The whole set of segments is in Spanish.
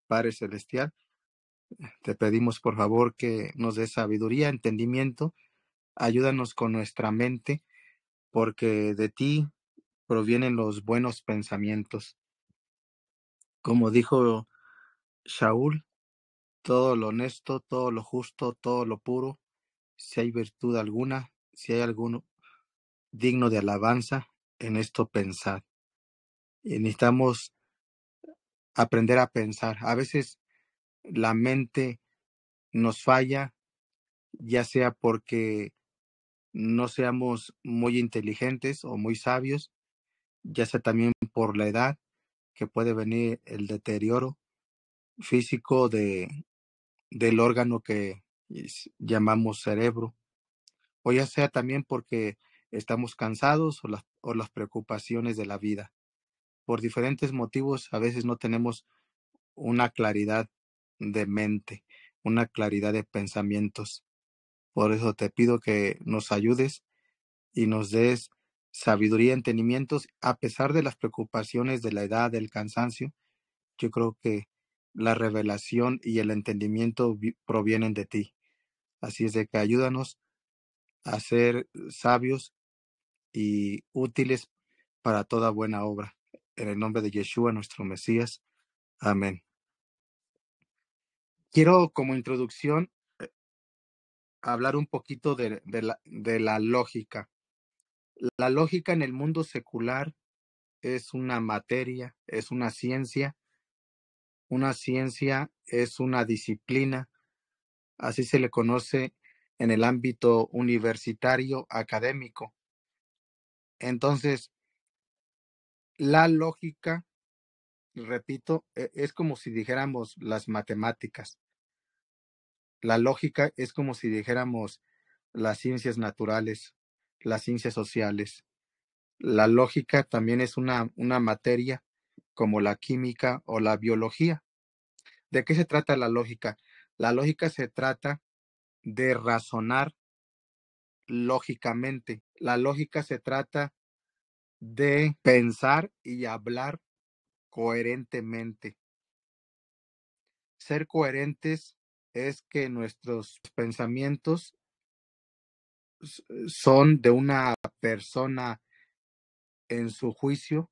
Padre Celestial, te pedimos por favor que nos des sabiduría, entendimiento, ayúdanos con nuestra mente, porque de ti provienen los buenos pensamientos. Como dijo Shaul, todo lo honesto, todo lo justo, todo lo puro, si hay virtud alguna, si hay alguno digno de alabanza, en esto pensad. Y necesitamos aprender a pensar. A veces la mente nos falla, ya sea porque no seamos muy inteligentes o muy sabios, ya sea también por la edad, que puede venir el deterioro físico del órgano que llamamos cerebro, o ya sea también porque estamos cansados o las preocupaciones de la vida. Por diferentes motivos, a veces no tenemos una claridad de mente, una claridad de pensamientos. Por eso te pido que nos ayudes y nos des sabiduría, entendimientos, a pesar de las preocupaciones de la edad, del cansancio. Yo creo que la revelación y el entendimiento provienen de ti. Así es de que ayúdanos a ser sabios y útiles para toda buena obra. En el nombre de Yeshua, nuestro Mesías. Amén. Quiero como introducción hablar un poquito de la lógica. La lógica en el mundo secular es una materia, es una ciencia es una disciplina, así se le conoce en el ámbito universitario académico. Entonces, la lógica, repito, es como si dijéramos las matemáticas. La lógica es como si dijéramos las ciencias naturales, las ciencias sociales. La lógica también es una materia como la química o la biología. ¿De qué se trata la lógica? La lógica se trata de razonar lógicamente. La lógica se trata de pensar y hablar coherentemente. Ser coherentes es que nuestros pensamientos son de una persona en su juicio.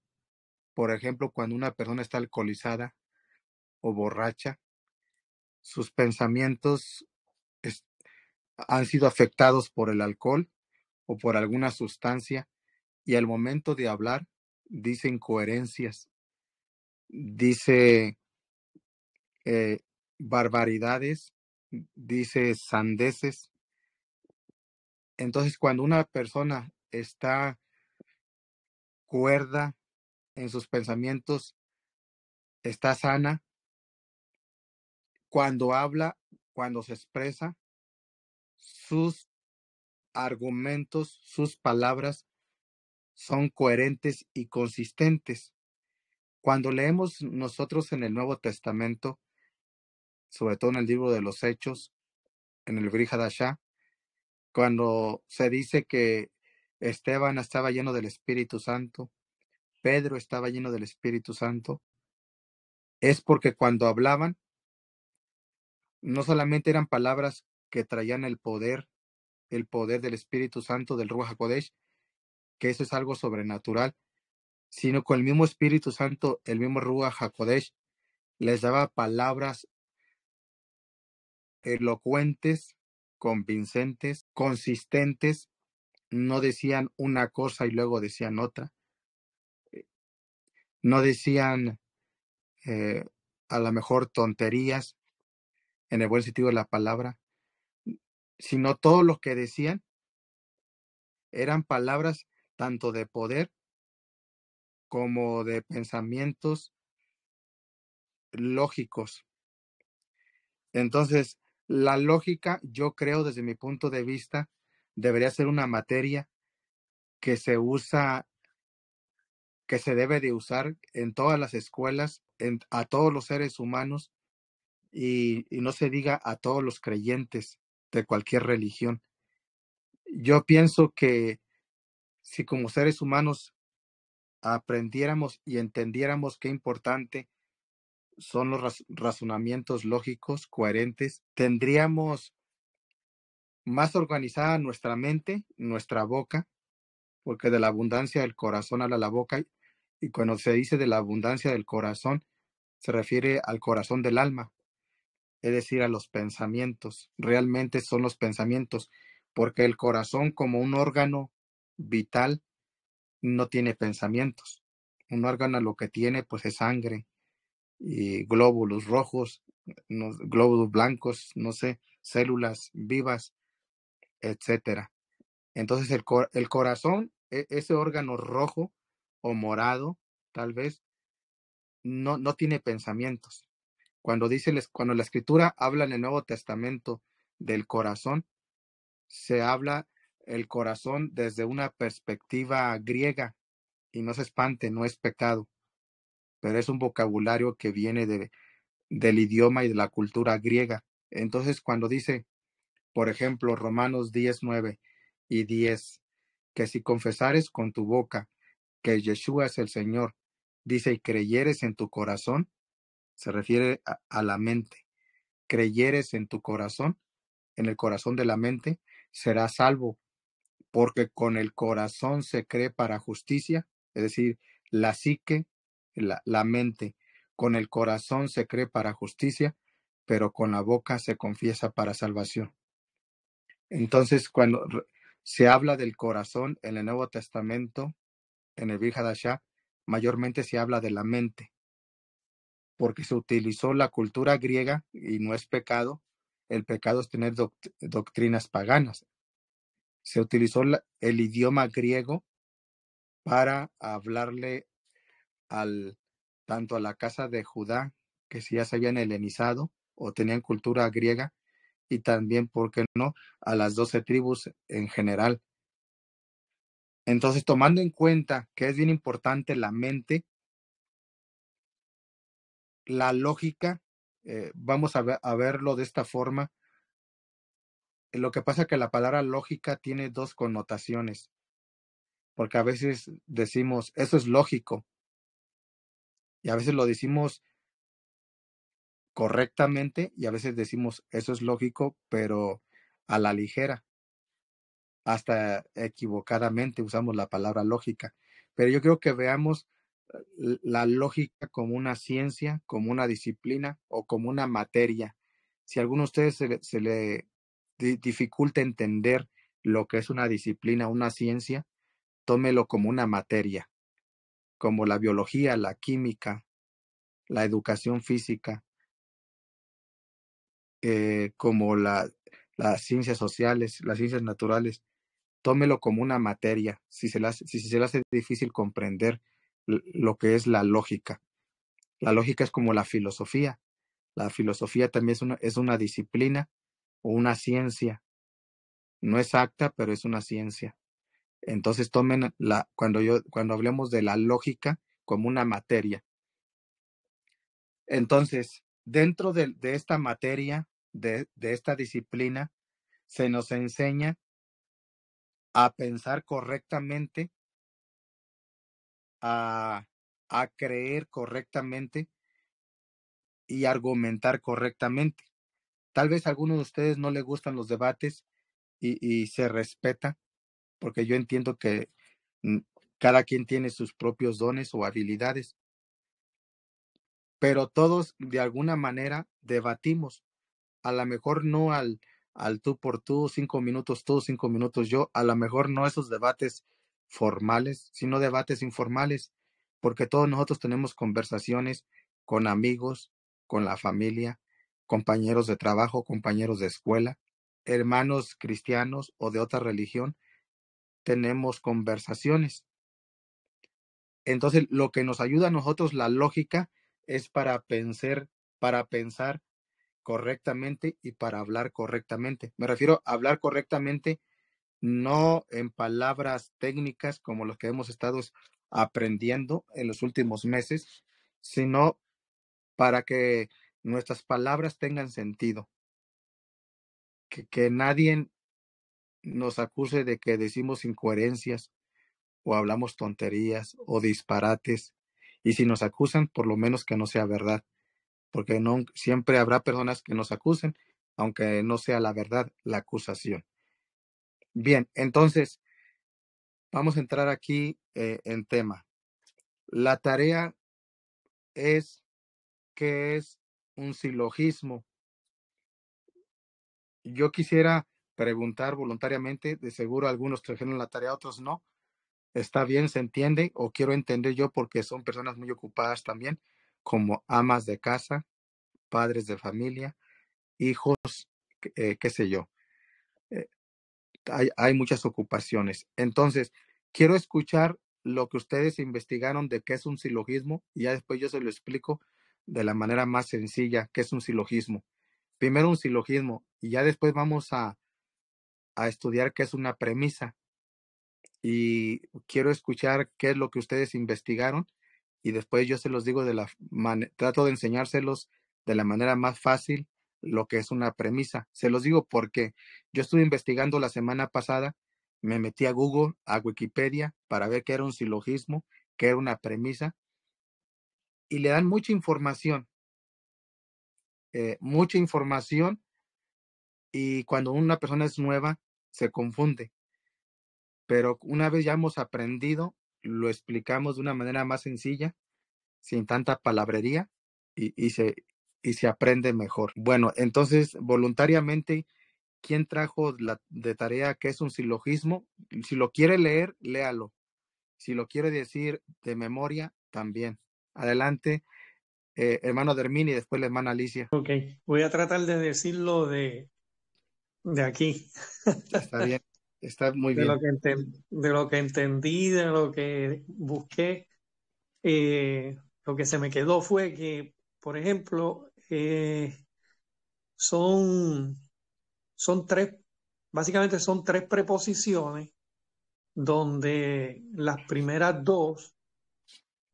Por ejemplo, cuando una persona está alcoholizada o borracha, sus pensamientos han sido afectados por el alcohol o por alguna sustancia, y al momento de hablar dice incoherencias, dice barbaridades, dice sandeces. Entonces, cuando una persona está cuerda en sus pensamientos, está sana, cuando habla, cuando se expresa, sus argumentos, sus palabras son coherentes y consistentes. Cuando leemos nosotros en el Nuevo Testamento, sobre todo en el libro de los Hechos, en el Brit Hadashah, cuando se dice que Esteban estaba lleno del Espíritu Santo, Pedro estaba lleno del Espíritu Santo, es porque cuando hablaban, no solamente eran palabras que traían el poder del Espíritu Santo, del Ruach HaKodesh, que eso es algo sobrenatural, sino con el mismo Espíritu Santo, el mismo Ruach HaKodesh, les daba palabras elocuentes, convincentes, consistentes, no decían una cosa y luego decían otra, no decían eh, a lo mejor tonterías en el buen sentido de la palabra, sino todo lo que decían eran palabras tanto de poder como de pensamientos lógicos. Entonces, la lógica, yo creo desde mi punto de vista, debería ser una materia que se usa, que se debe de usar en todas las escuelas, a todos los seres humanos y no se diga a todos los creyentes de cualquier religión. Yo pienso que si como seres humanos aprendiéramos y entendiéramos qué importante son los razonamientos lógicos, coherentes. Tendríamos más organizada nuestra mente, nuestra boca, porque de la abundancia del corazón habla la boca, y cuando se dice de la abundancia del corazón, se refiere al corazón del alma, es decir, a los pensamientos. Realmente son los pensamientos, porque el corazón como un órgano vital no tiene pensamientos. Un órgano lo que tiene pues es sangre y glóbulos rojos, glóbulos blancos, no sé, células vivas, etcétera. Entonces el corazón, ese órgano rojo o morado, tal vez, no tiene pensamientos. Cuando la escritura habla en el Nuevo Testamento del corazón, se habla el corazón desde una perspectiva griega, y no se espante, no es pecado, pero es un vocabulario que viene del idioma y de la cultura griega. Entonces, cuando dice, por ejemplo, Romanos 10:9 y 10, que si confesares con tu boca que Yeshua es el Señor, dice, y creyeres en tu corazón, se refiere a la mente. Creyeres en tu corazón, en el corazón de la mente, serás salvo, porque con el corazón se cree para justicia, es decir, la psique, la mente, con el corazón se cree para justicia, pero con la boca se confiesa para salvación. Entonces, cuando se habla del corazón en el Nuevo Testamento, en el Brit Hadashah, mayormente se habla de la mente, porque se utilizó la cultura griega y no es pecado. El pecado es tener doctrinas paganas. Se utilizó el idioma griego para hablarle al, tanto a la casa de Judá, que si ya se habían helenizado o tenían cultura griega, y también, ¿por qué no?, a las 12 tribus en general. Entonces, tomando en cuenta que es bien importante la mente, la lógica, vamos a verlo de esta forma. Lo que pasa es que la palabra lógica tiene dos connotaciones, porque a veces decimos, eso es lógico, y a veces lo decimos correctamente, y a veces decimos, eso es lógico, pero a la ligera, hasta equivocadamente usamos la palabra lógica. Pero yo creo que veamos la lógica como una ciencia, como una disciplina o como una materia. Si a alguno de ustedes se le dificulta entender lo que es una disciplina, una ciencia, tómelo como una materia, como la biología, la química, la educación física, como las ciencias sociales, las ciencias naturales. Tómelo como una materia, si se le hace difícil comprender lo que es la lógica. La lógica es como la filosofía. La filosofía también es una disciplina o una ciencia. No exacta, pero es una ciencia. Entonces tomen cuando hablemos de la lógica como una materia. Entonces, dentro de esta materia, de esta disciplina, se nos enseña a pensar correctamente, a, a creer correctamente y argumentar correctamente. Tal vez a algunos de ustedes no les gustan los debates y se respeta, porque yo entiendo que mm, cada quien tiene sus propios dones o habilidades, pero todos de alguna manera debatimos. A lo mejor no al tú por tú, 5 minutos tú, 5 minutos yo, a lo mejor no esos debates formales, sino debates informales, porque todos nosotros tenemos conversaciones con amigos, con la familia, compañeros de trabajo, compañeros de escuela, hermanos cristianos o de otra religión, tenemos conversaciones. Entonces, lo que nos ayuda a nosotros la lógica es para pensar correctamente y para hablar correctamente. Me refiero a hablar correctamente, no en palabras técnicas como los que hemos estado aprendiendo en los últimos meses, sino para que nuestras palabras tengan sentido, que nadie nos acuse de que decimos incoherencias o hablamos tonterías o disparates, y si nos acusan, por lo menos que no sea verdad. porque no siempre habrá personas que nos acusen, aunque no sea la verdad la acusación. Bien, entonces vamos a entrar aquí en tema. La tarea es ¿qué es un silogismo? Yo quisiera preguntar voluntariamente, de seguro algunos trajeron la tarea, otros no. Está bien, se entiende, o quiero entender yo porque son personas muy ocupadas también, como amas de casa, padres de familia, hijos, qué sé yo. Eh, hay muchas ocupaciones. Entonces, quiero escuchar lo que ustedes investigaron de qué es un silogismo y ya después yo se lo explico de la manera más sencilla, qué es un silogismo. Primero un silogismo y ya después vamos a estudiar qué es una premisa y quiero escuchar qué es lo que ustedes investigaron y después yo se los digo trato de enseñárselos de la manera más fácil lo que es una premisa. Se los digo porque yo estuve investigando la semana pasada, me metí a Google, a Wikipedia para ver qué era un silogismo, qué era una premisa y le dan mucha información y cuando una persona es nueva se confunde. Pero una vez ya hemos aprendido, lo explicamos de una manera más sencilla, sin tanta palabrería, y, y se, y se aprende mejor. Bueno, entonces, voluntariamente, ¿quién trajo de tarea qué es un silogismo? Si lo quiere leer, léalo. Si lo quiere decir de memoria, también. Adelante, hermano Dermín y después la hermana Alicia. Ok, voy a tratar de decirlo de aquí, Está bien, está muy de bien. de lo que entendí, de lo que busqué. Lo que se me quedó fue que, por ejemplo, son, son tres, básicamente son tres preposiciones donde las primeras dos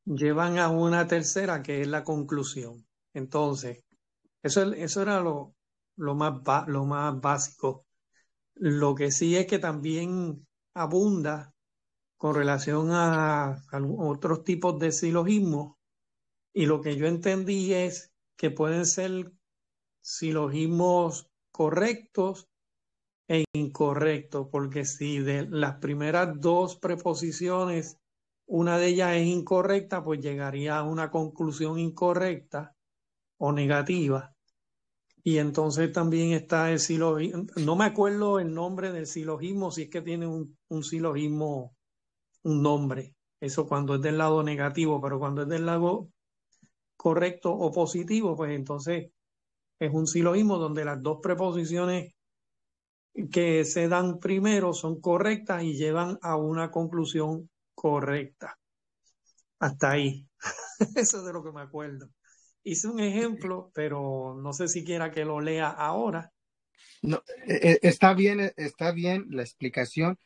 llevan a una tercera que es la conclusión. Entonces, eso era lo más básico. Lo que sí es que también abunda con relación a otros tipos de silogismos y lo que yo entendí es que pueden ser silogismos correctos e incorrectos, porque si de las primeras dos preposiciones una de ellas es incorrecta, pues llegaría a una conclusión incorrecta o negativa. Y entonces también está el silogismo, no me acuerdo el nombre del silogismo, si es que tiene un silogismo, un nombre, eso cuando es del lado negativo, pero cuando es del lado correcto o positivo, pues entonces es un silogismo donde las dos preposiciones que se dan primero son correctas y llevan a una conclusión correcta. Hasta ahí. Eso es de lo que me acuerdo. Hice un ejemplo, pero no sé si quiera que lo lea ahora. No, está bien la explicación.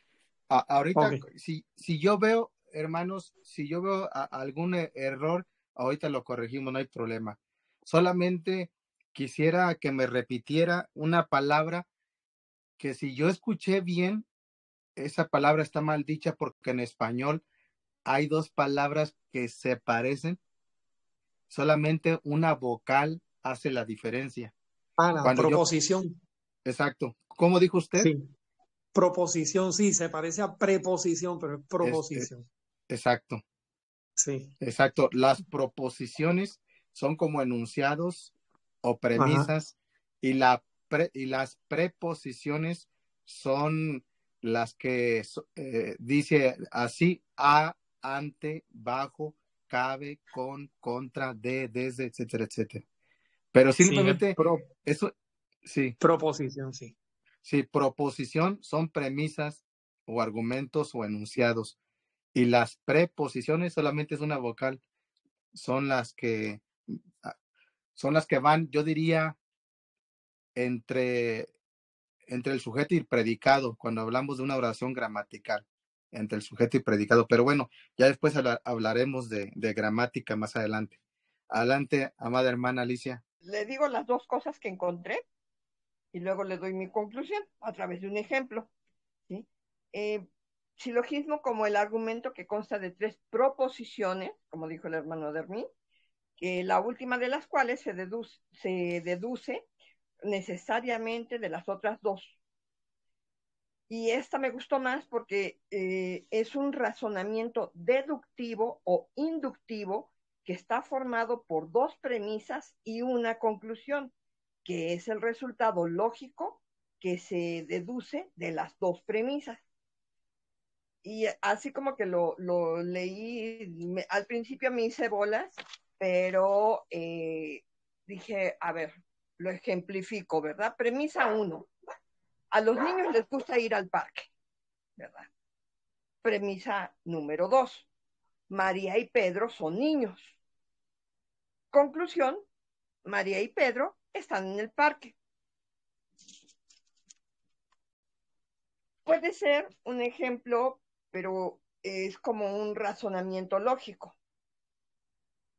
Ahorita, Ok. si yo veo, hermanos, si yo veo algún error, ahorita lo corregimos, no hay problema. Solamente quisiera que me repitiera una palabra que si yo escuché bien, esa palabra está mal dicha porque en español hay dos palabras que se parecen, solamente una vocal hace la diferencia. La Cuando yo, proposición. exacto, ¿cómo dijo usted? Sí. Proposición, sí, se parece a preposición, pero es Es, proposición. exacto. Sí. Exacto, las proposiciones son como enunciados o Ajá. premisas y, y las preposiciones son las que dice así, a, ante, bajo, cabe, con, contra, de, desde, etcétera, etcétera. Pero Sí, es simplemente eso, sí, proposición, sí. sí, proposición son premisas o argumentos o enunciados y las preposiciones solamente es una vocal son las que ah, son las que van, yo diría, entre, entre el sujeto y el predicado, cuando hablamos de una oración gramatical, entre el sujeto y predicado. Pero bueno, ya después hablaremos de gramática más adelante. Adelante, amada hermana Alicia. Le digo las dos cosas que encontré y luego le doy mi conclusión a través de un ejemplo. ¿Sí? Eh, Silogismo como el argumento que consta de tres proposiciones, como dijo el hermano Dermí, que la última de las cuales se deduce necesariamente de las otras dos. Y esta me gustó más porque es un razonamiento deductivo o inductivo que está formado por dos premisas y una conclusión, que es el resultado lógico que se deduce de las dos premisas. Y así como que lo leí, al principio me hice bolas, pero dije, a ver, lo ejemplifico, ¿verdad? Premisa 1. A los niños les gusta ir al parque, ¿verdad? Premisa número 2. María y Pedro son niños. Conclusión, María y Pedro están en el parque. Puede ser un ejemplo, pero es como un razonamiento lógico.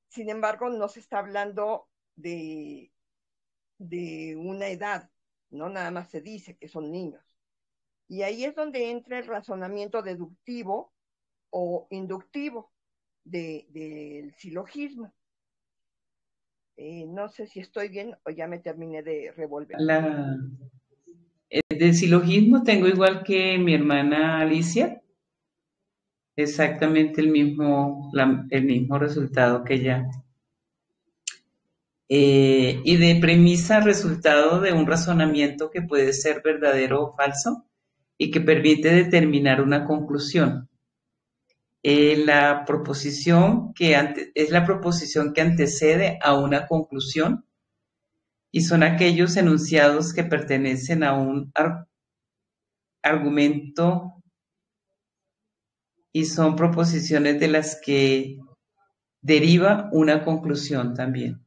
Sin embargo, no se está hablando de una edad, ¿no? Nada más se dice que son niños. Y ahí es donde entra el razonamiento deductivo o inductivo del silogismo. No sé si estoy bien o ya me terminé de revolver. Del silogismo tengo igual que mi hermana Alicia, exactamente el mismo resultado que ella. Y de premisa resultado de un razonamiento que puede ser verdadero o falso y que permite determinar una conclusión. La proposición es la proposición que antecede a una conclusión y son aquellos enunciados que pertenecen a un argumento y son proposiciones de las que deriva una conclusión también.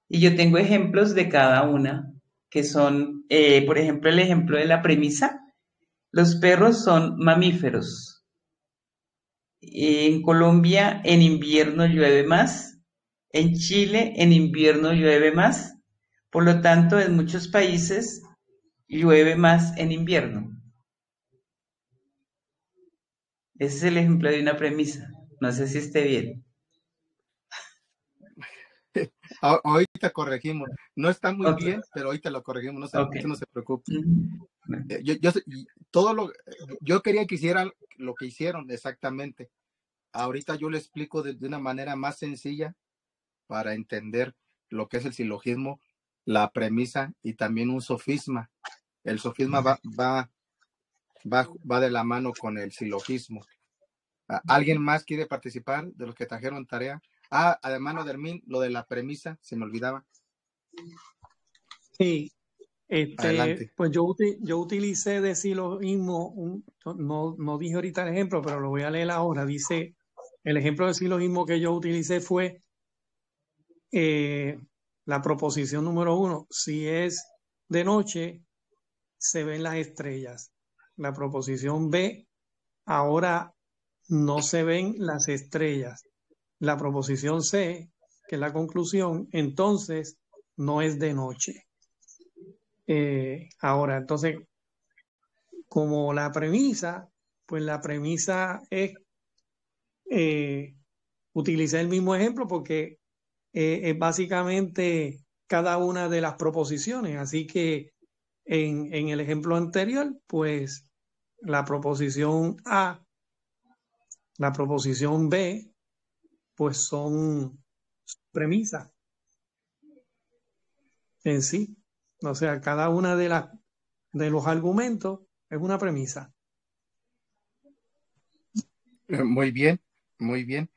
Y yo tengo ejemplos de cada una, que son, por ejemplo, el ejemplo de la premisa. Los perros son mamíferos. En Colombia en invierno llueve más. En Chile en invierno llueve más. Por lo tanto, en muchos países llueve más en invierno. Ese es el ejemplo de una premisa. No sé si esté bien. Ahorita corregimos. No está muy Okay. bien, pero ahorita lo corregimos. No se, Okay. usted no se preocupe. Uh-huh. Yo quería que hicieran lo que hicieron exactamente. Ahorita yo le explico de una manera más sencilla para entender lo que es el silogismo, la premisa y también un sofisma. El sofisma va de la mano con el silogismo. ¿Alguien más quiere participar de los que trajeron tarea? Además lo de la premisa, se me olvidaba. Sí, Adelante. pues yo utilicé de silogismo, no dije ahorita el ejemplo, pero lo voy a leer ahora. Dice, el ejemplo de silogismo que yo utilicé fue la proposición número 1. Si es de noche, se ven las estrellas. La proposición B, ahora no se ven las estrellas. La proposición C, que es la conclusión, entonces no es de noche. Ahora, entonces, como la premisa, pues la premisa es utilizar el mismo ejemplo porque es básicamente cada una de las proposiciones. Así que en el ejemplo anterior, pues la proposición A, la proposición B, pues son premisas en sí. O sea, cada una de los argumentos es una premisa. Muy bien, muy bien.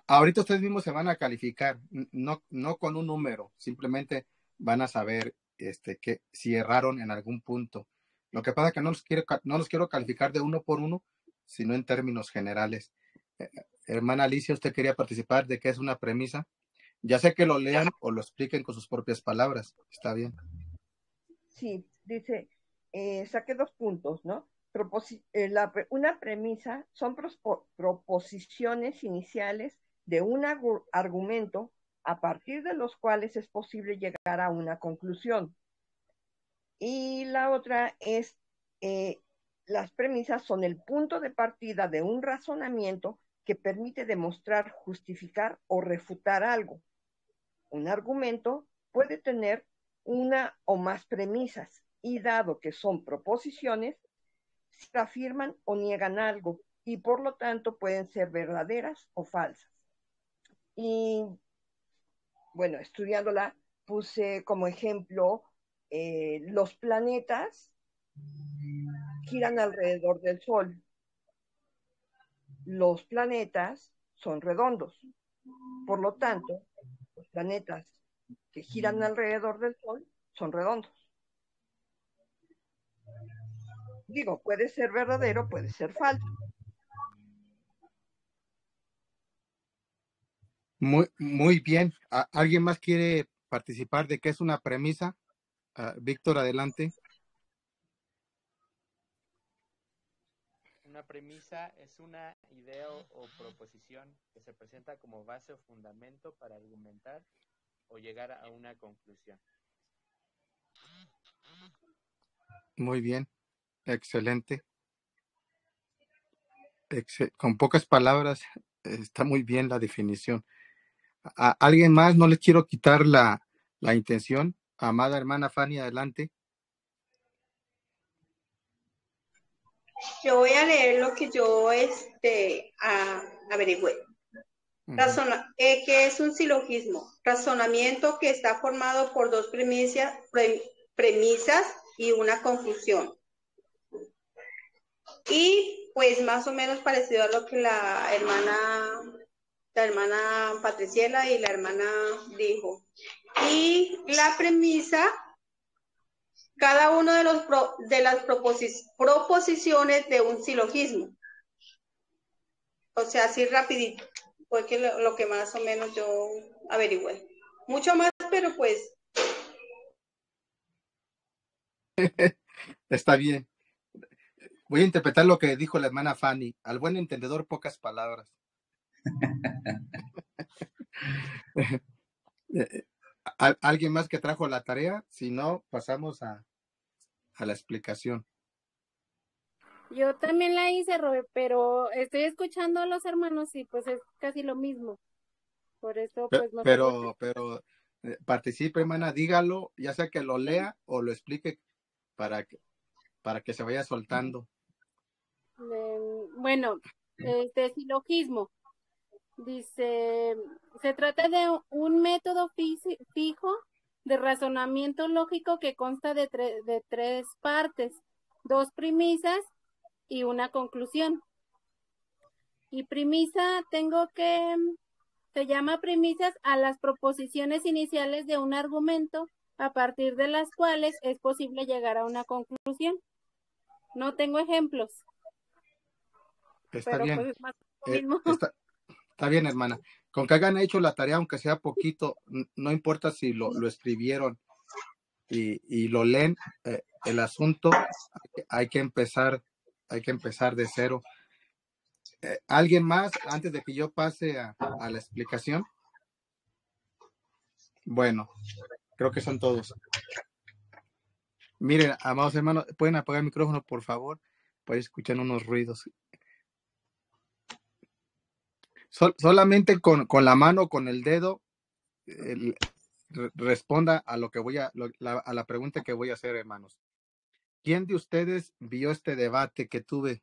Ahorita ustedes mismos se van a calificar, no con un número, simplemente van a saber que si erraron en algún punto. Lo que pasa es que no los quiero calificar de uno por uno, sino en términos generales. Hermana Alicia, ¿usted quería participar de qué es una premisa? Ya sé que lo lean o lo expliquen con sus propias palabras. Está bien. Sí, dice, saqué 2 puntos, ¿no? Una premisa son proposiciones iniciales de un argumento a partir de los cuales es posible llegar a una conclusión. Y la otra es, las premisas son el punto de partida de un razonamiento que permite demostrar, justificar o refutar algo. Un argumento puede tener una o más premisas y dado que son proposiciones, se afirman o niegan algo y por lo tanto pueden ser verdaderas o falsas. Y bueno, estudiándola puse como ejemplo los planetas giran alrededor del Sol. Los planetas son redondos. Por lo tanto, los planetas que giran alrededor del Sol son redondos. Digo, puede ser verdadero, puede ser falso. Muy bien. ¿Alguien más quiere participar de qué es una premisa? Víctor, adelante. Una premisa es una idea o proposición que se presenta como base o fundamento para argumentar o llegar a una conclusión. Muy bien, excelente. Con pocas palabras, está muy bien la definición. ¿A alguien más? No les quiero quitar la intención. Amada hermana Fanny, adelante. Yo voy a leer lo que yo averigüé. ¿Qué es un silogismo? Razonamiento que está formado por dos premisas y una conclusión. Y pues más o menos parecido a lo que la hermana Patriciela y la hermana dijo. Y la premisa, cada uno de las proposiciones de un silogismo. O sea, así rapidito, fue que lo que más o menos yo averigüé. Mucho más, pero pues. Está bien. Voy a interpretar lo que dijo la hermana Fanny. Al buen entendedor, pocas palabras. ¿Alguien más que trajo la tarea? Si no, pasamos a la explicación. Yo también la hice, Robert, pero estoy escuchando a los hermanos y pues es casi lo mismo. Por eso pues no pero participe, hermana, dígalo, ya sea que lo lea o lo explique para que se vaya soltando. Bueno, silogismo. Dice, se trata de un método fijo de razonamiento lógico que consta de tres partes, dos premisas y una conclusión. Y premisa se llama premisas a las proposiciones iniciales de un argumento a partir de las cuales es posible llegar a una conclusión. No tengo ejemplos. Está bien. Pues es más lo mismo. Está bien, hermana. Con que hayan hecho la tarea, aunque sea poquito, no importa si lo escribieron y lo leen, el asunto hay que empezar de cero. ¿Alguien más antes de que yo pase a la explicación? Bueno, creo que son todos. Miren, amados hermanos, ¿pueden apagar el micrófono, por favor? Pues escuchan unos ruidos. Solamente con la mano, con el dedo, responda a lo que a la pregunta que voy a hacer, hermanos. ¿Quién de ustedes vio este debate que tuve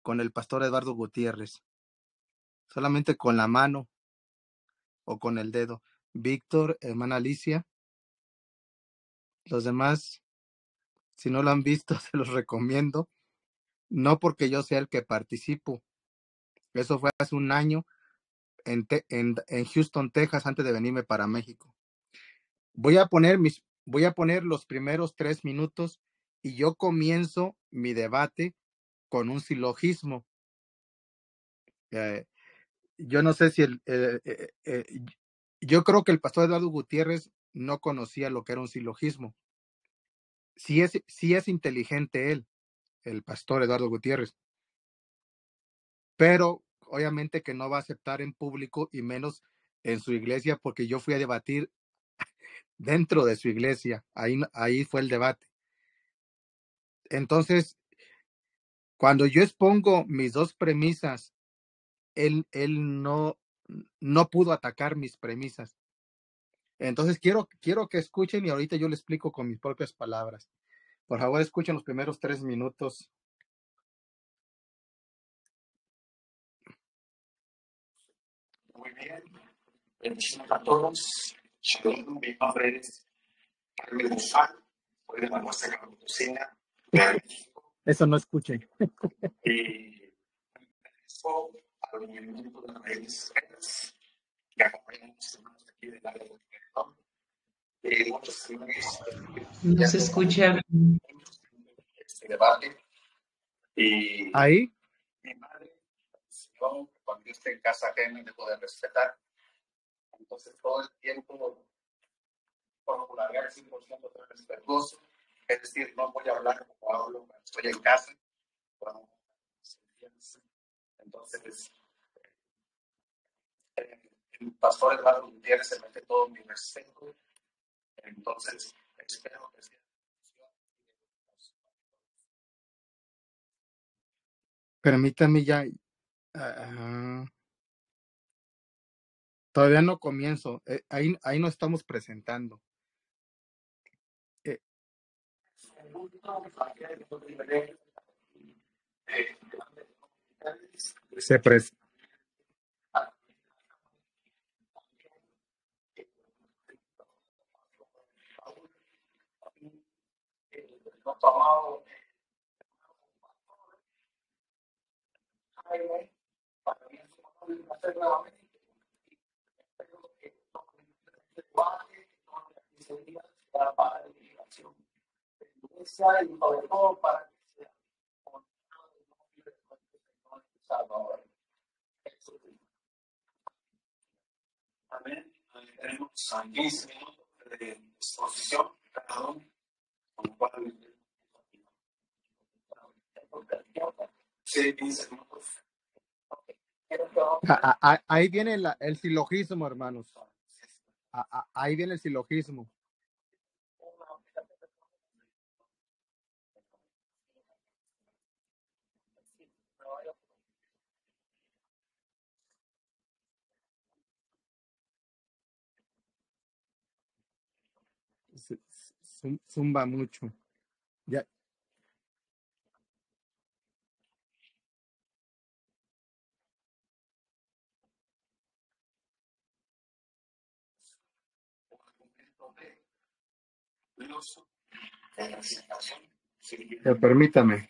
con el pastor Eduardo Gutiérrez? Solamente con la mano o con el dedo. Víctor, hermana Alicia. Los demás, si no lo han visto, se los recomiendo. No porque yo sea el que participo. Eso fue hace un año en Houston, Texas, antes de venirme para México. Voy a poner los primeros 3 minutos y yo comienzo mi debate con un silogismo. Yo no sé si yo creo que el pastor Eduardo Gutiérrez no conocía lo que era un silogismo. Sí es inteligente él, el pastor Eduardo Gutiérrez, pero obviamente que no va a aceptar en público y menos en su iglesia, porque yo fui a debatir dentro de su iglesia. Ahí fue el debate. Entonces, cuando yo expongo mis dos premisas él no pudo atacar mis premisas. Entonces quiero que escuchen y ahorita yo le explico con mis propias palabras. Por favor, escuchen los primeros 3 minutos. Muy bien. Bendiciones a todos. Shalom, mi nombre es Carmen Buzán, soy de la Nuestra Campesina de México. Eso no escuchen. Y pertenezco al movimiento de las raíces verdes, que acompañan a los hermanos de aquí del área del Perdón. Y muchos hermanos No se escucha. este debate. Y ahí mi madre decidió que cuando yo esté en casa ajena debo de respetar. Entonces todo el tiempo procuraré al 100% ser respetuoso, es decir, no voy a hablar como hablo cuando estoy en casa. Entonces, el pastor Eduardo Gutiérrez se mete todo mi respeto. Entonces, espero que sea. Permítame ya. Todavía no comienzo. Ahí no estamos presentando. Se presenta. Para mí es un placer nuevamente. Espero que todo el lenguaje, toda la sinceridad sea para la edificación de la iglesia y sobre todo para que sea conocido el nombre de nuestro Señor y Salvador. Amén. Tenemos 15 minutos de exposición, cada uno, con lo cual sí, 15 minutos. Ahí viene el silogismo, hermanos. Ahí viene el silogismo. Zumba mucho. Ya. Permítame.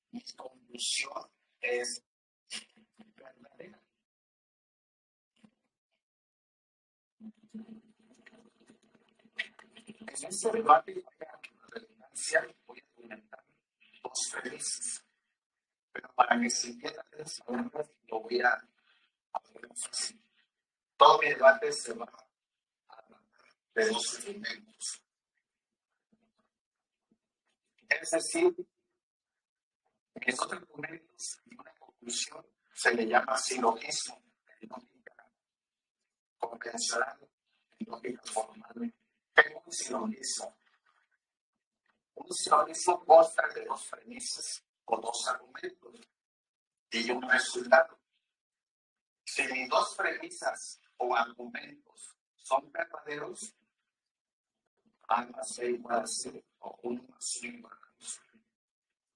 Mi conclusión es verdadera. En este debate voy a argumentar 2 premisas, pero para que se entienda lo voy a hacer fácil. Todo mi debate se va a tratar de 2 elementos. Es decir, en esos argumentos y una conclusión se le llama silogismo en lógica convencional, en lógica formal. Tengo un silogismo. Un silogismo consta de 2 premisas o 2 argumentos y un resultado. Si mis 2 premisas o argumentos son verdaderos, A más B igual a C o 1 más 1 igual a 2.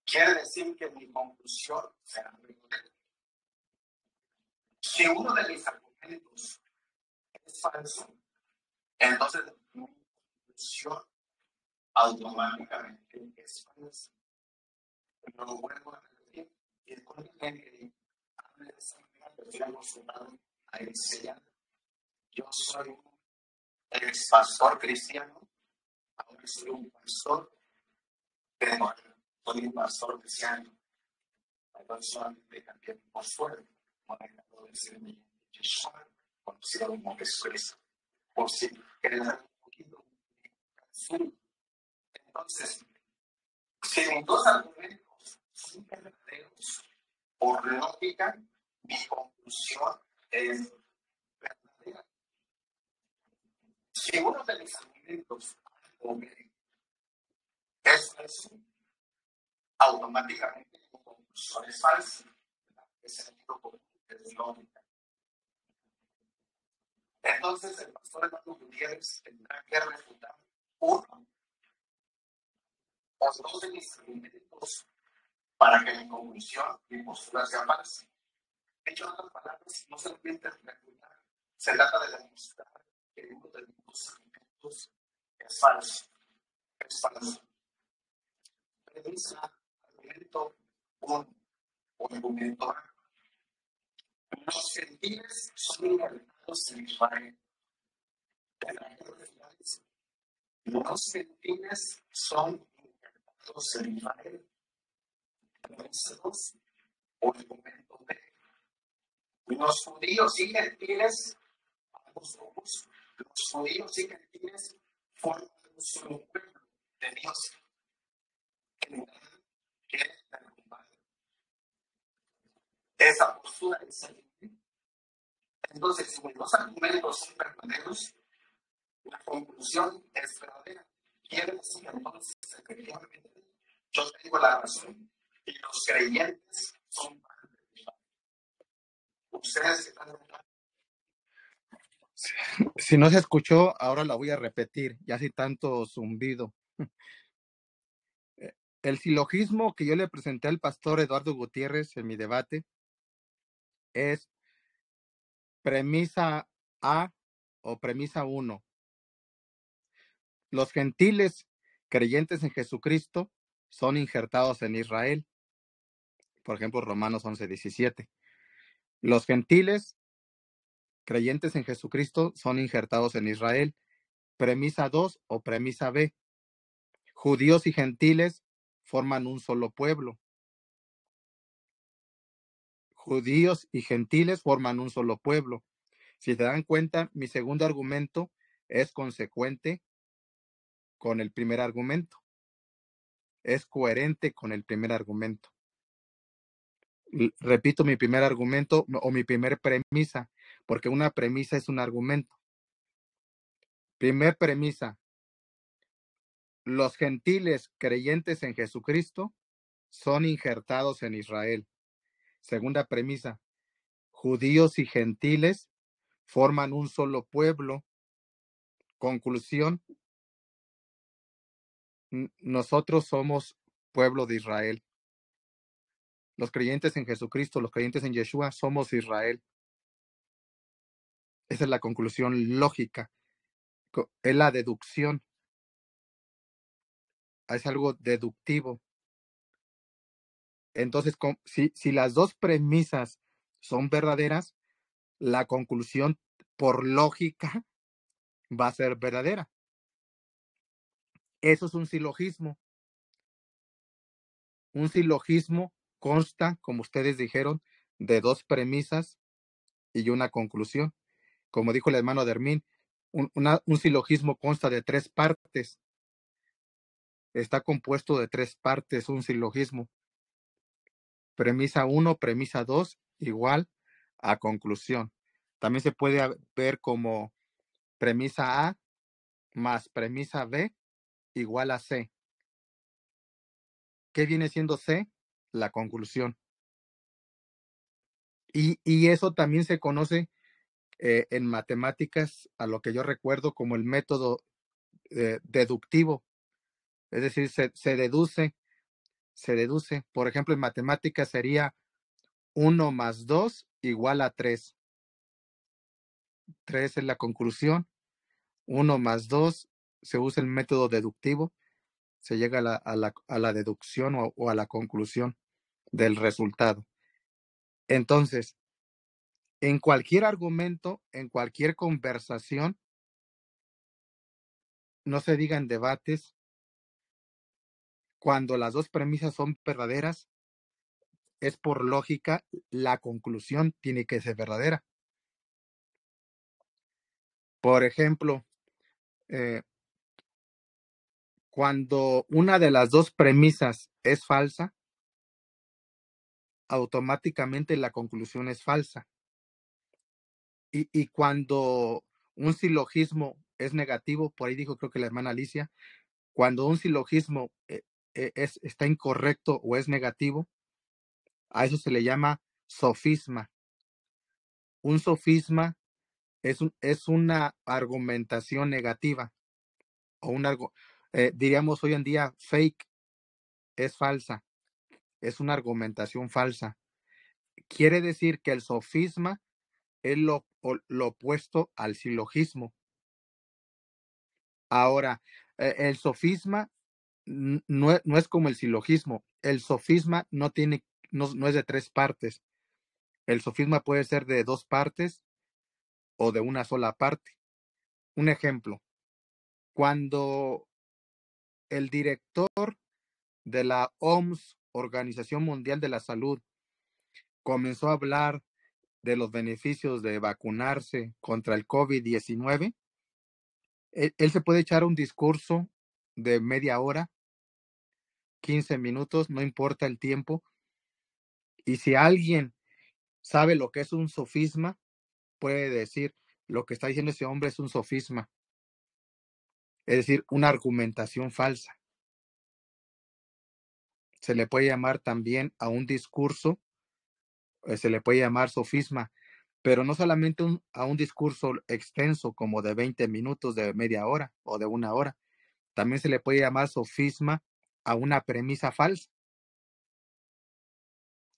Quiere decir que mi conclusión será verdadera. Si uno de mis argumentos es falso, entonces mi conclusión automáticamente es falsa. Lo vuelvo a repetir. Y después de que hable de esa manera, estoy acostumbrado a enseñar. Yo soy un ex pastor cristiano, ahora soy un pastor de moral, soy un pastor cristiano. Entonces solamente cambié mi postura, manejando de decirme Yeshua, conocido como Jesucristo, por si quedan un poquito. Entonces, si mis 2 argumentos son verdaderos, por lógica, mi conclusión es verdadera. Si uno de mis argumentos es falso, automáticamente mi conclusión conclusión es falsa. Es sentido común, es lógica. Entonces, el pastor Eduardo Gutiérrez tendrá que refutar uno o dos de mis argumentos para que mi conclusión, mi postura sea falsa. Dicho en otras palabras, no se lo puede refutar. Se trata de demostrar que uno de mis argumentos es falso. Es falso. Premisa, argumento 1 o argumento A. Los gentiles son injertados en Israel. Los gentiles son injertados en Israel. Premisa 2 o argumento B. Los judíos y gentiles, ambos somos, los judíos y gentiles forman un solo pueblo de Dios. Que derrumbar esa postura excelente. Entonces, si los argumentos son verdaderos, la conclusión es verdadera. Quiere decir entonces, efectivamente, yo tengo la razón y los creyentes son parte de Dios. Ustedes están. Si no se escuchó, ahora la voy a repetir, ya sin tanto zumbido. El silogismo que yo le presenté al pastor Eduardo Gutiérrez en mi debate es premisa A o premisa 1. Los gentiles creyentes en Jesucristo son injertados en Israel. Por ejemplo, Romanos 11:17. Los gentiles creyentes en Jesucristo son injertados en Israel. Premisa 2 o premisa B. Judíos y gentiles forman un solo pueblo. Judíos y gentiles forman un solo pueblo. Si se dan cuenta, mi segundo argumento es consecuente con el primer argumento. Es coherente con el primer argumento. Repito mi primer argumento o mi primer premisa, porque una premisa es un argumento. Primer premisa. Los gentiles creyentes en Jesucristo son injertados en Israel. Segunda premisa. Judíos y gentiles forman un solo pueblo. Conclusión. Nosotros somos pueblo de Israel. Los creyentes en Jesucristo, los creyentes en Yeshua, somos Israel. Esa es la conclusión lógica. Es la deducción. Es algo deductivo. Entonces, si las dos premisas son verdaderas, la conclusión por lógica va a ser verdadera. Eso es un silogismo. Un silogismo consta, como ustedes dijeron, de dos premisas y una conclusión. Como dijo el hermano Dermín, un silogismo consta de 3 partes. Está compuesto de 3 partes un silogismo. Premisa 1, premisa 2, igual a conclusión. También se puede ver como premisa A más premisa B igual a C. ¿Qué viene siendo C? La conclusión. Y eso también se conoce en matemáticas, a lo que yo recuerdo, como el método deductivo. Es decir, se deduce. Por ejemplo, en matemáticas sería 1 más 2 igual a 3. 3 es la conclusión. 1 más 2 se usa el método deductivo. Se llega a la deducción o a la conclusión del resultado. Entonces, en cualquier argumento, en cualquier conversación, no se diga en debates, cuando las dos premisas son verdaderas, es por lógica, la conclusión tiene que ser verdadera. Por ejemplo, cuando una de las dos premisas es falsa, automáticamente la conclusión es falsa. Y cuando un silogismo es negativo, por ahí dijo creo que la hermana Alicia, cuando un silogismo está incorrecto o es negativo, A eso se le llama sofisma. Un sofisma es una argumentación negativa o diríamos hoy en día fake, es falsa, es una argumentación falsa. Quiere decir que el sofisma es lo opuesto al silogismo. Ahora, el sofisma no es como el silogismo. El sofisma no es de 3 partes. El sofisma puede ser de 2 partes o de una sola parte. Un ejemplo, cuando el director de la OMS, Organización Mundial de la Salud, comenzó a hablar de los beneficios de vacunarse contra el COVID-19, él se puede echar un discurso de media hora, 15 minutos, no importa el tiempo, y si alguien sabe lo que es un sofisma, puede decir, lo que está diciendo ese hombre es un sofisma, es decir, una argumentación falsa. Se le puede llamar también a un discurso, se le puede llamar sofisma, pero no solamente a un discurso extenso como de 20 minutos, de media hora o de una hora. También se le puede llamar sofisma a una premisa falsa.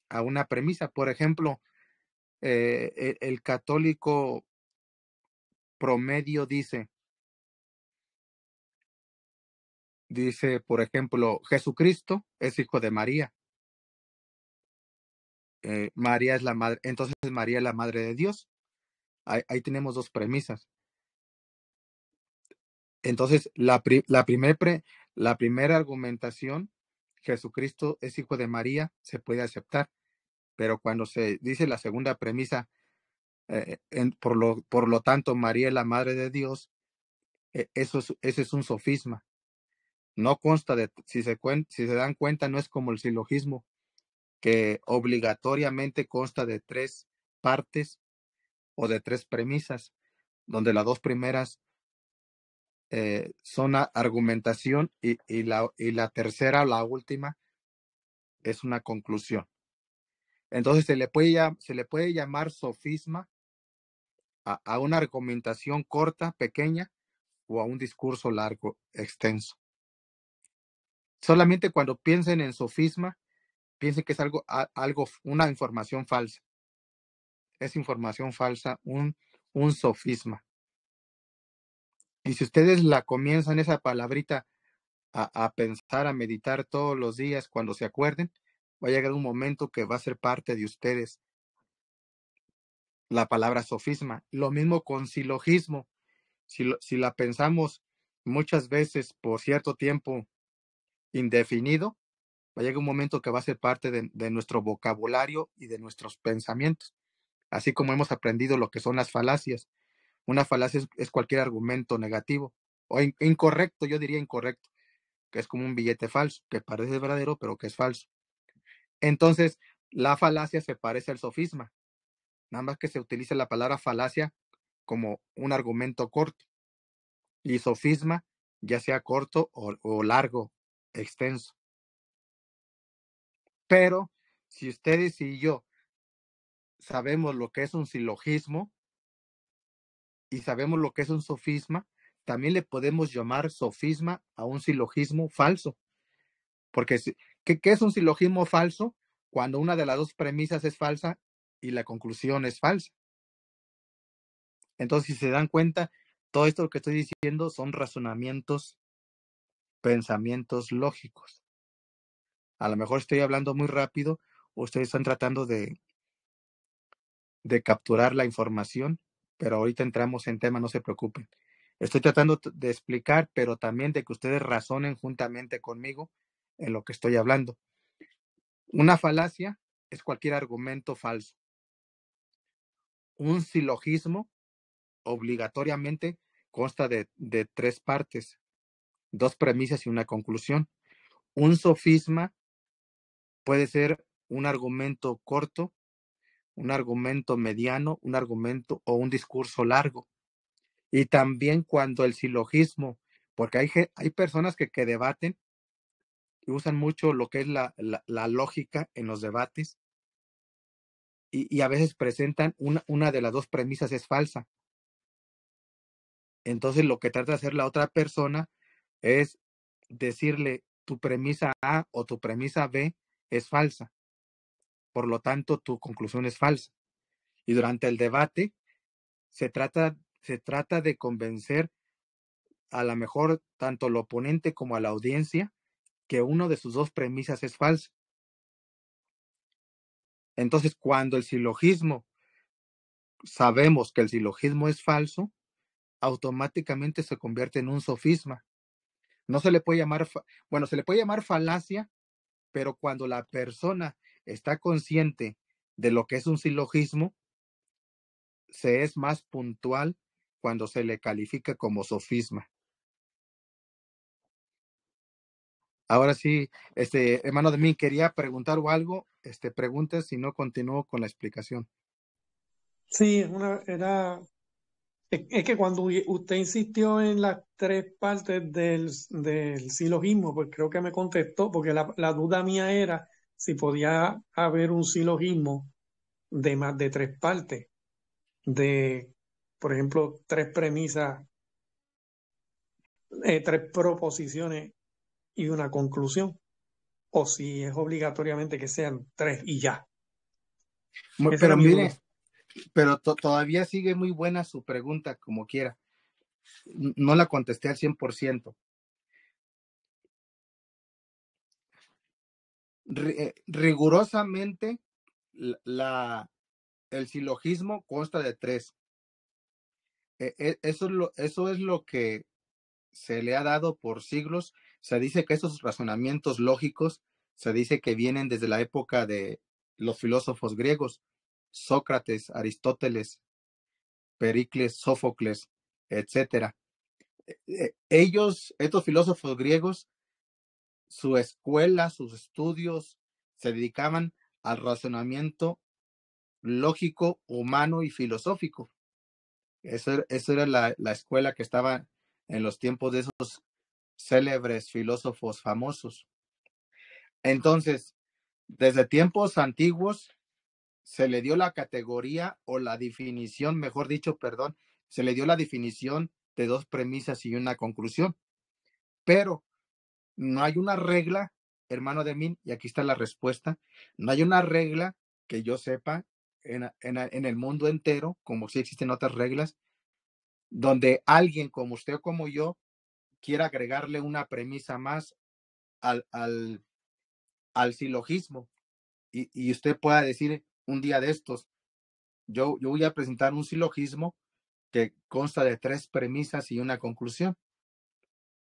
A una premisa, por ejemplo, el católico promedio dice, por ejemplo, Jesucristo es hijo de María. María es la madre, entonces María es la madre de Dios. Ahí tenemos 2 premisas. Entonces, la primera argumentación, Jesucristo es hijo de María, se puede aceptar, pero cuando se dice la segunda premisa, por lo tanto, María es la madre de Dios, ese es un sofisma. No consta si se dan cuenta, no es como el silogismo, que obligatoriamente consta de 3 partes o de 3 premisas, donde las 2 primeras son argumentación y la tercera, la última, es una conclusión. Entonces se le puede llamar sofisma a una argumentación corta, pequeña, o a un discurso largo, extenso. Solamente cuando piensen en sofisma, piensen que es una información falsa. Es información falsa, un sofisma. Y si ustedes la comienzan esa palabrita a pensar, a meditar todos los días cuando se acuerden, va a llegar un momento que va a ser parte de ustedes la palabra sofisma. Lo mismo con silogismo. Si la pensamos muchas veces por cierto tiempo indefinido, va a llegar un momento que va a ser parte de nuestro vocabulario y de nuestros pensamientos. Así como hemos aprendido lo que son las falacias. Una falacia es cualquier argumento negativo o incorrecto, yo diría incorrecto, que es como un billete falso, que parece verdadero, pero que es falso. Entonces, la falacia se parece al sofisma, nada más que se utiliza la palabra falacia como un argumento corto y sofisma ya sea corto o largo, extenso. Pero si ustedes y yo sabemos lo que es un silogismo y sabemos lo que es un sofisma, también le podemos llamar sofisma a un silogismo falso. Porque, ¿qué es un silogismo falso? Cuando una de las 2 premisas es falsa y la conclusión es falsa. Entonces, si se dan cuenta, todo esto que estoy diciendo son razonamientos, pensamientos lógicos. A lo mejor estoy hablando muy rápido, o ustedes están tratando de capturar la información, pero ahorita entramos en tema, no se preocupen. Estoy tratando de explicar, pero también de que ustedes razonen juntamente conmigo en lo que estoy hablando. Una falacia es cualquier argumento falso. Un silogismo obligatoriamente consta de 3 partes, 2 premisas y una conclusión. Un sofisma puede ser un argumento corto, un argumento mediano, un argumento o un discurso largo. Y también cuando el silogismo, porque hay personas que debaten y usan mucho lo que es la lógica en los debates, y a veces presentan una de las dos premisas es falsa. Entonces lo que trata de hacer la otra persona es decirle tu premisa A o tu premisa B es falsa. Por lo tanto, tu conclusión es falsa. Y durante el debate se trata de convencer a lo mejor tanto al oponente como a la audiencia que uno de sus dos premisas es falso. Entonces, cuando sabemos que el silogismo es falso, automáticamente se convierte en un sofisma. No se le puede llamar, se le puede llamar falacia, pero cuando la persona está consciente de lo que es un silogismo, se es más puntual cuando se le califica como sofisma. Ahora sí, hermano de mí, quería preguntar algo, preguntas, si no continúo con la explicación. Sí, es que cuando usted insistió en las tres partes del silogismo, pues creo que me contestó, porque la duda mía era si podía haber un silogismo de más de tres partes, de, por ejemplo, tres premisas, tres proposiciones y una conclusión, o si es obligatoriamente que sean tres y ya. Esa era Pero mi mire, duda. pero todavía sigue muy buena su pregunta, como quiera. No la contesté al 100%. Rigurosamente, el silogismo consta de tres. Eso es lo que se le ha dado por siglos. Se dice que esos razonamientos lógicos se dice que vienen desde la época de los filósofos griegos, Sócrates, Aristóteles, Pericles, Sófocles, etcétera. Estos filósofos griegos, su escuela, sus estudios, se dedicaban al razonamiento lógico, humano y filosófico. Esa era la escuela que estaba en los tiempos de esos célebres filósofos famosos. Entonces, desde tiempos antiguos se le dio la categoría o la definición, mejor dicho, perdón, se le dio la definición de dos premisas y una conclusión. Pero no hay una regla, hermano de mí, y aquí está la respuesta, no hay una regla que yo sepa en el mundo entero, como si existen otras reglas, donde alguien como usted o como yo quiera agregarle una premisa más al silogismo y usted pueda decir un día de estos, yo voy a presentar un silogismo que consta de tres premisas y una conclusión.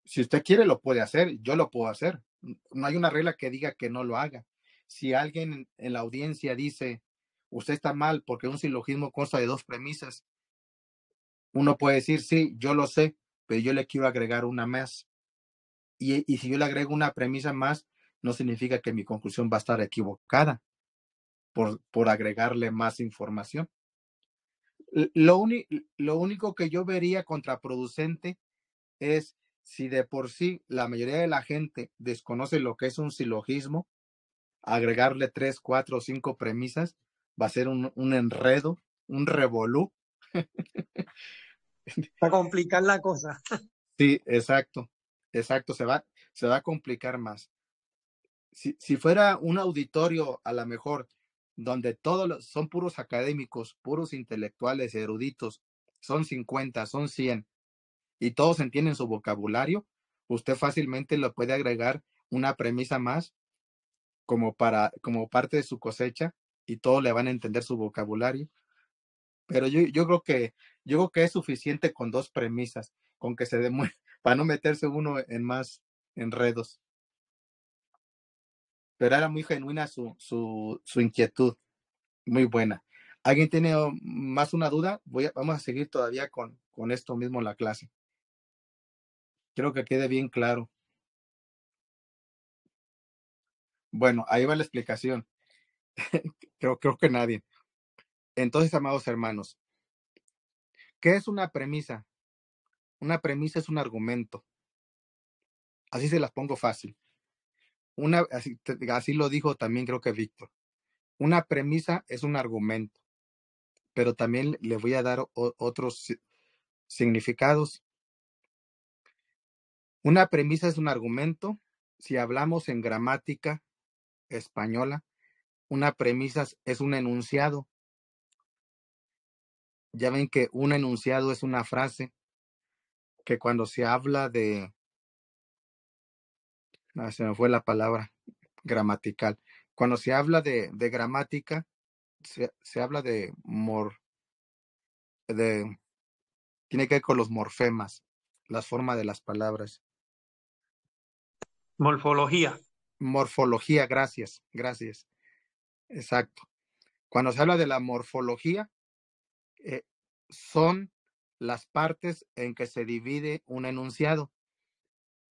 Si usted quiere, lo puede hacer, yo lo puedo hacer. No hay una regla que diga que no lo haga. Si alguien en la audiencia dice, usted está mal porque un silogismo consta de dos premisas, uno puede decir, sí, yo lo sé, pero yo le quiero agregar una más. Y si yo le agrego una premisa más, no significa que mi conclusión va a estar equivocada por agregarle más información. Lo único que yo vería contraproducente es si de por sí la mayoría de la gente desconoce lo que es un silogismo, agregarle 3, 4 o 5 premisas va a ser un enredo, un revolú. Para complicar la cosa. Sí, exacto, se va a complicar más. Si fuera un auditorio a lo mejor donde todos son puros académicos, puros intelectuales, eruditos, son 50, son 100, y todos entienden su vocabulario, usted fácilmente lo puede agregar una premisa más como parte de su cosecha y todos le van a entender su vocabulario. Pero yo creo que es suficiente con dos premisas, con que se demuestre, para no meterse uno en más enredos. Pero era muy genuina su inquietud, muy buena. ¿Alguien tiene más una duda? Vamos a seguir todavía con esto mismo en la clase. Quiero que quede bien claro. Bueno, ahí va la explicación. Creo que nadie. Entonces, amados hermanos, ¿qué es una premisa? Una premisa es un argumento. Así se las pongo fácil. Así lo dijo también creo que Víctor. una premisa es un argumento, pero también le voy a dar otros significados. Una premisa es un argumento. Si hablamos en gramática española, una premisa es un enunciado. Ya ven que un enunciado es una frase que cuando se habla de, se me fue la palabra gramatical. Cuando se habla de gramática, se habla de tiene que ver con los morfemas, las formas de las palabras. Morfología. Morfología, gracias. Exacto. Cuando se habla de la morfología, son las partes en que se divide un enunciado.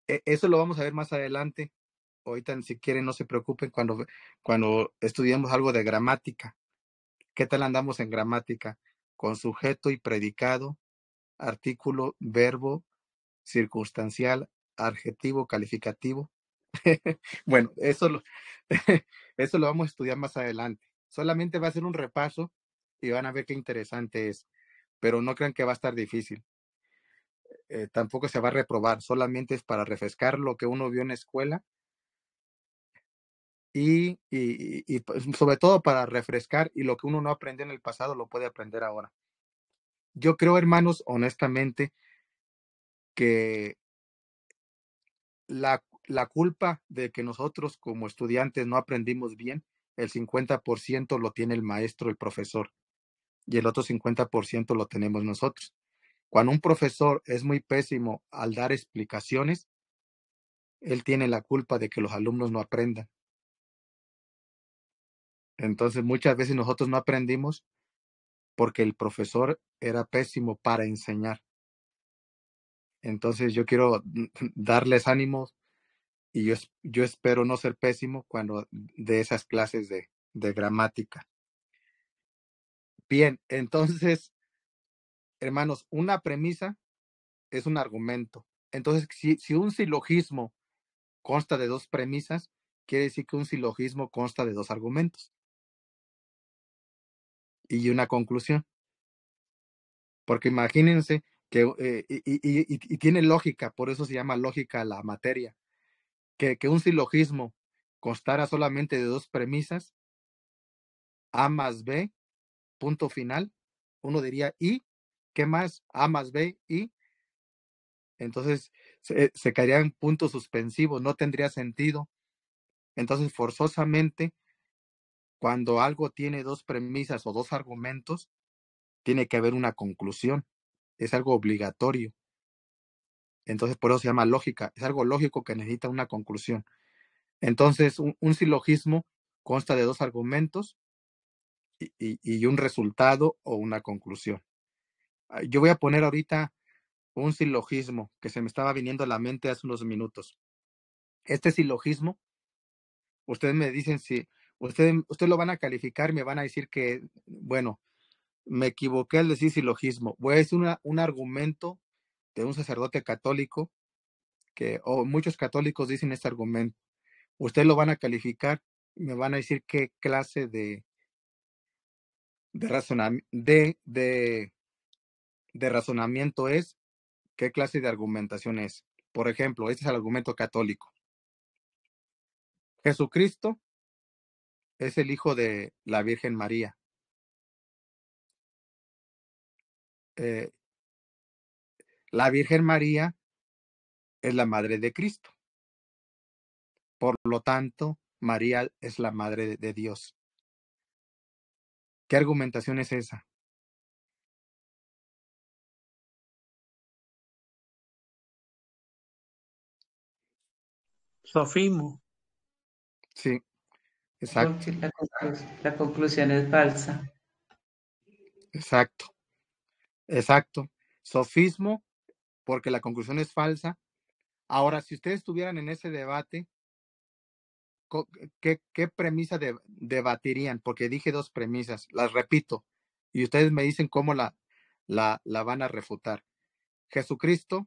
Eso lo vamos a ver más adelante. Ahorita, si quieren, no se preocupen cuando estudiemos algo de gramática. ¿Qué tal andamos en gramática? Con sujeto y predicado, artículo, verbo, circunstancial, adjetivo, calificativo. Bueno, eso lo vamos a estudiar más adelante. Solamente va a ser un repaso y van a ver qué interesante es, pero no crean que va a estar difícil. Tampoco se va a reprobar, solamente es para refrescar lo que uno vio en la escuela y sobre todo para refrescar, y lo que uno no aprendió en el pasado lo puede aprender ahora. Yo creo, hermanos, honestamente, que la culpa de que nosotros como estudiantes no aprendimos bien, el 50% lo tiene el maestro, el profesor, y el otro 50% lo tenemos nosotros. Cuando un profesor es muy pésimo al dar explicaciones, él tiene la culpa de que los alumnos no aprendan. Entonces, muchas veces nosotros no aprendimos porque el profesor era pésimo para enseñar. Entonces, yo quiero darles ánimos y yo espero no ser pésimo cuando de esas clases de gramática. Bien, entonces, hermanos, una premisa es un argumento. Entonces, si un silogismo consta de dos premisas, quiere decir que un silogismo consta de dos argumentos y una conclusión. Porque imagínense que, y tiene lógica, por eso se llama lógica la materia, que un silogismo constara solamente de dos premisas, A más B, punto final, uno diría ¿y qué más? A más B, y entonces se caerían puntos suspensivos, no tendría sentido. Entonces, forzosamente, cuando algo tiene dos premisas o dos argumentos, tiene que haber una conclusión. Es algo obligatorio. Entonces, por eso se llama lógica. Es algo lógico que necesita una conclusión. Entonces, un silogismo consta de dos argumentos y un resultado o una conclusión. Yo voy a poner ahorita un silogismo que se me estaba viniendo a la mente hace unos minutos. Este silogismo, ustedes me dicen si ustedes lo van a calificar, me van a decir que, bueno, me equivoqué al decir silogismo. Voy a decir un argumento de un sacerdote católico o muchos católicos dicen este argumento. Ustedes lo van a calificar, me van a decir qué clase de razonamiento es, qué clase de argumentación es. Por ejemplo, este es el argumento católico. Jesucristo es el hijo de la Virgen María. La Virgen María es la madre de Cristo. Por lo tanto, María es la madre de Dios. ¿Qué argumentación es esa? Sofismo. Sí, exacto. Porque la conclusión es falsa. Exacto. Sofismo, porque la conclusión es falsa. Ahora, si ustedes estuvieran en ese debate, ¿qué premisa debatirían? Porque dije dos premisas, las repito, y ustedes me dicen cómo la van a refutar. Jesucristo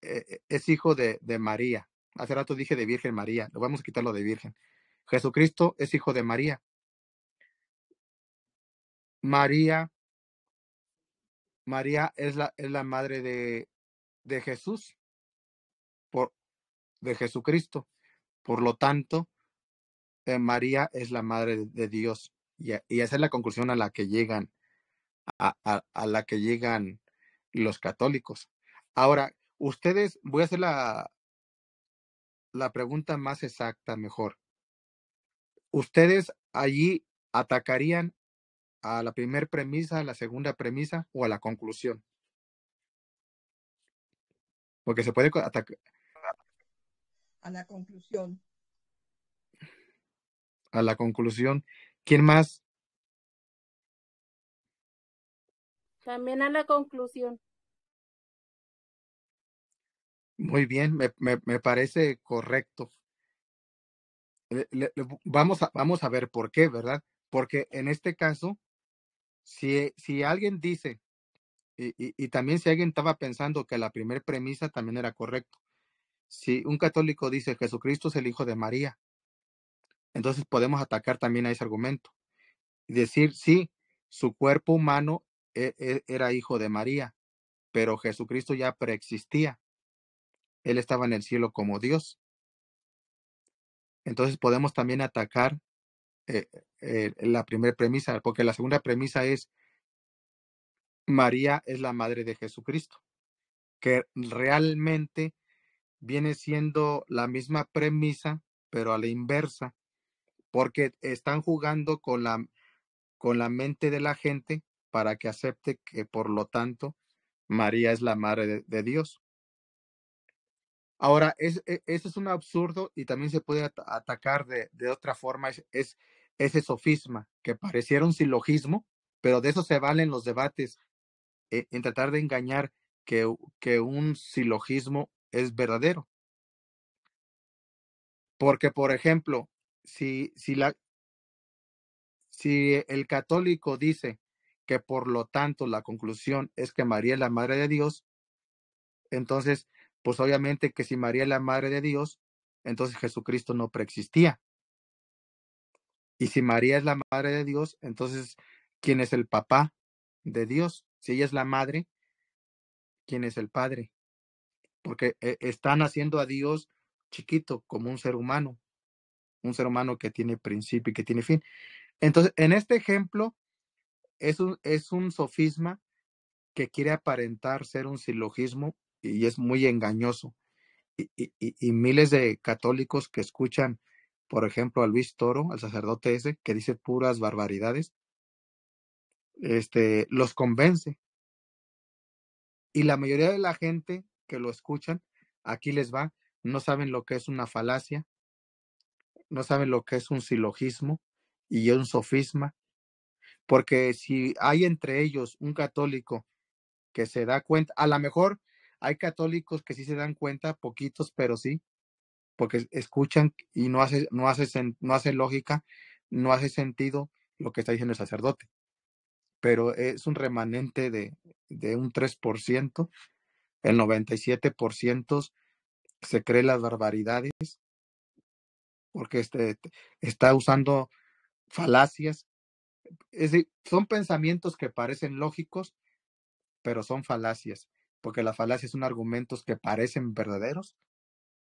es hijo de María. Hace rato dije de Virgen María, lo vamos a quitar lo de Virgen. Jesucristo es hijo de María. María es la madre de Jesús, de Jesucristo. Por lo tanto, María es la madre de Dios. Y esa es la conclusión a la que llegan, a la que llegan los católicos. Ahora, ustedes, voy a hacer la pregunta más exacta, mejor. ¿Ustedes allí atacarían a la primera premisa, a la segunda premisa o a la conclusión? Porque se puede atacar A la conclusión. a la conclusión. ¿Quién más? También a la conclusión. Muy bien, me parece correcto. Vamos a ver por qué, ¿verdad? Porque en este caso, si alguien dice, y también si alguien estaba pensando que la primera premisa también era correcto, si un católico dice Jesucristo es el hijo de María, entonces podemos atacar también a ese argumento y decir, sí, su cuerpo humano era hijo de María, pero Jesucristo ya preexistía. Él estaba en el cielo como Dios. Entonces podemos también atacar la primera premisa, porque la segunda premisa es María es la madre de Jesucristo, que realmente viene siendo la misma premisa, pero a la inversa, porque están jugando con la mente de la gente para que acepte que, por lo tanto, María es la madre de Dios. Ahora, eso es un absurdo y también se puede atacar de otra forma, es ese sofisma, que pareciera un silogismo, pero de eso se valen los debates, en tratar de engañar que un silogismo es verdadero. Porque, por ejemplo, si el católico dice que por lo tanto la conclusión es que María es la madre de Dios, entonces, pues obviamente que si María es la madre de Dios, entonces Jesucristo no preexistía. Y si María es la madre de Dios, entonces, ¿quién es el papá de Dios? Si ella es la madre, ¿quién es el padre? Porque están haciendo a Dios chiquito, como un ser humano que tiene principio y que tiene fin. Entonces, en este ejemplo, es un sofisma que quiere aparentar ser un silogismo y es muy engañoso. Y miles de católicos que escuchan, por ejemplo, a Luis Toro, al sacerdote ese, que dice puras barbaridades, los convence. Y la mayoría de la gente que lo escuchan, aquí les va, no saben lo que es una falacia, no saben lo que es un silogismo y un sofisma, porque si hay entre ellos un católico que se da cuenta, a lo mejor hay católicos que sí se dan cuenta, poquitos, pero sí, porque escuchan y no hace lógica, no hace sentido lo que está diciendo el sacerdote, pero es un remanente de un 3%, el 97% se cree las barbaridades, porque está usando falacias, es decir, son pensamientos que parecen lógicos, pero son falacias, porque las falacias son argumentos que parecen verdaderos,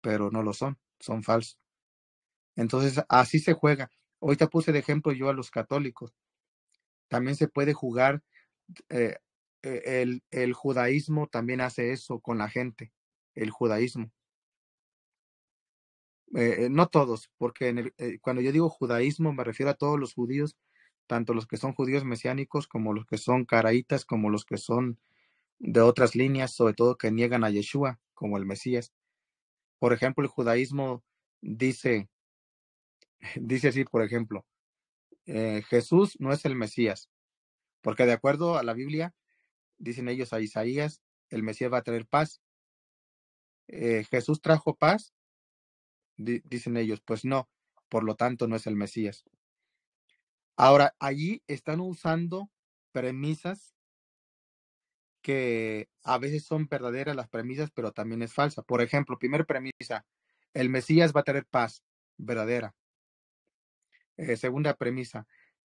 pero no lo son falsos. Entonces, así se juega. Ahorita puse de ejemplo yo a los católicos. También se puede jugar, el judaísmo también hace eso con la gente, el judaísmo. No todos, porque cuando yo digo judaísmo me refiero a todos los judíos, tanto los que son judíos mesiánicos como los que son caraítas, como los que son de otras líneas, sobre todo que niegan a Yeshua como el Mesías. Por ejemplo, el judaísmo dice así, por ejemplo, Jesús no es el Mesías, porque de acuerdo a la Biblia, dicen ellos a Isaías, el Mesías va a traer paz. Jesús trajo paz, dicen ellos, pues no, por lo tanto no es el Mesías. Ahora, allí están usando premisas que a veces son verdaderas las premisas, pero también es falsa. Por ejemplo, primera premisa, el Mesías va a traer paz, verdadera. Segunda premisa,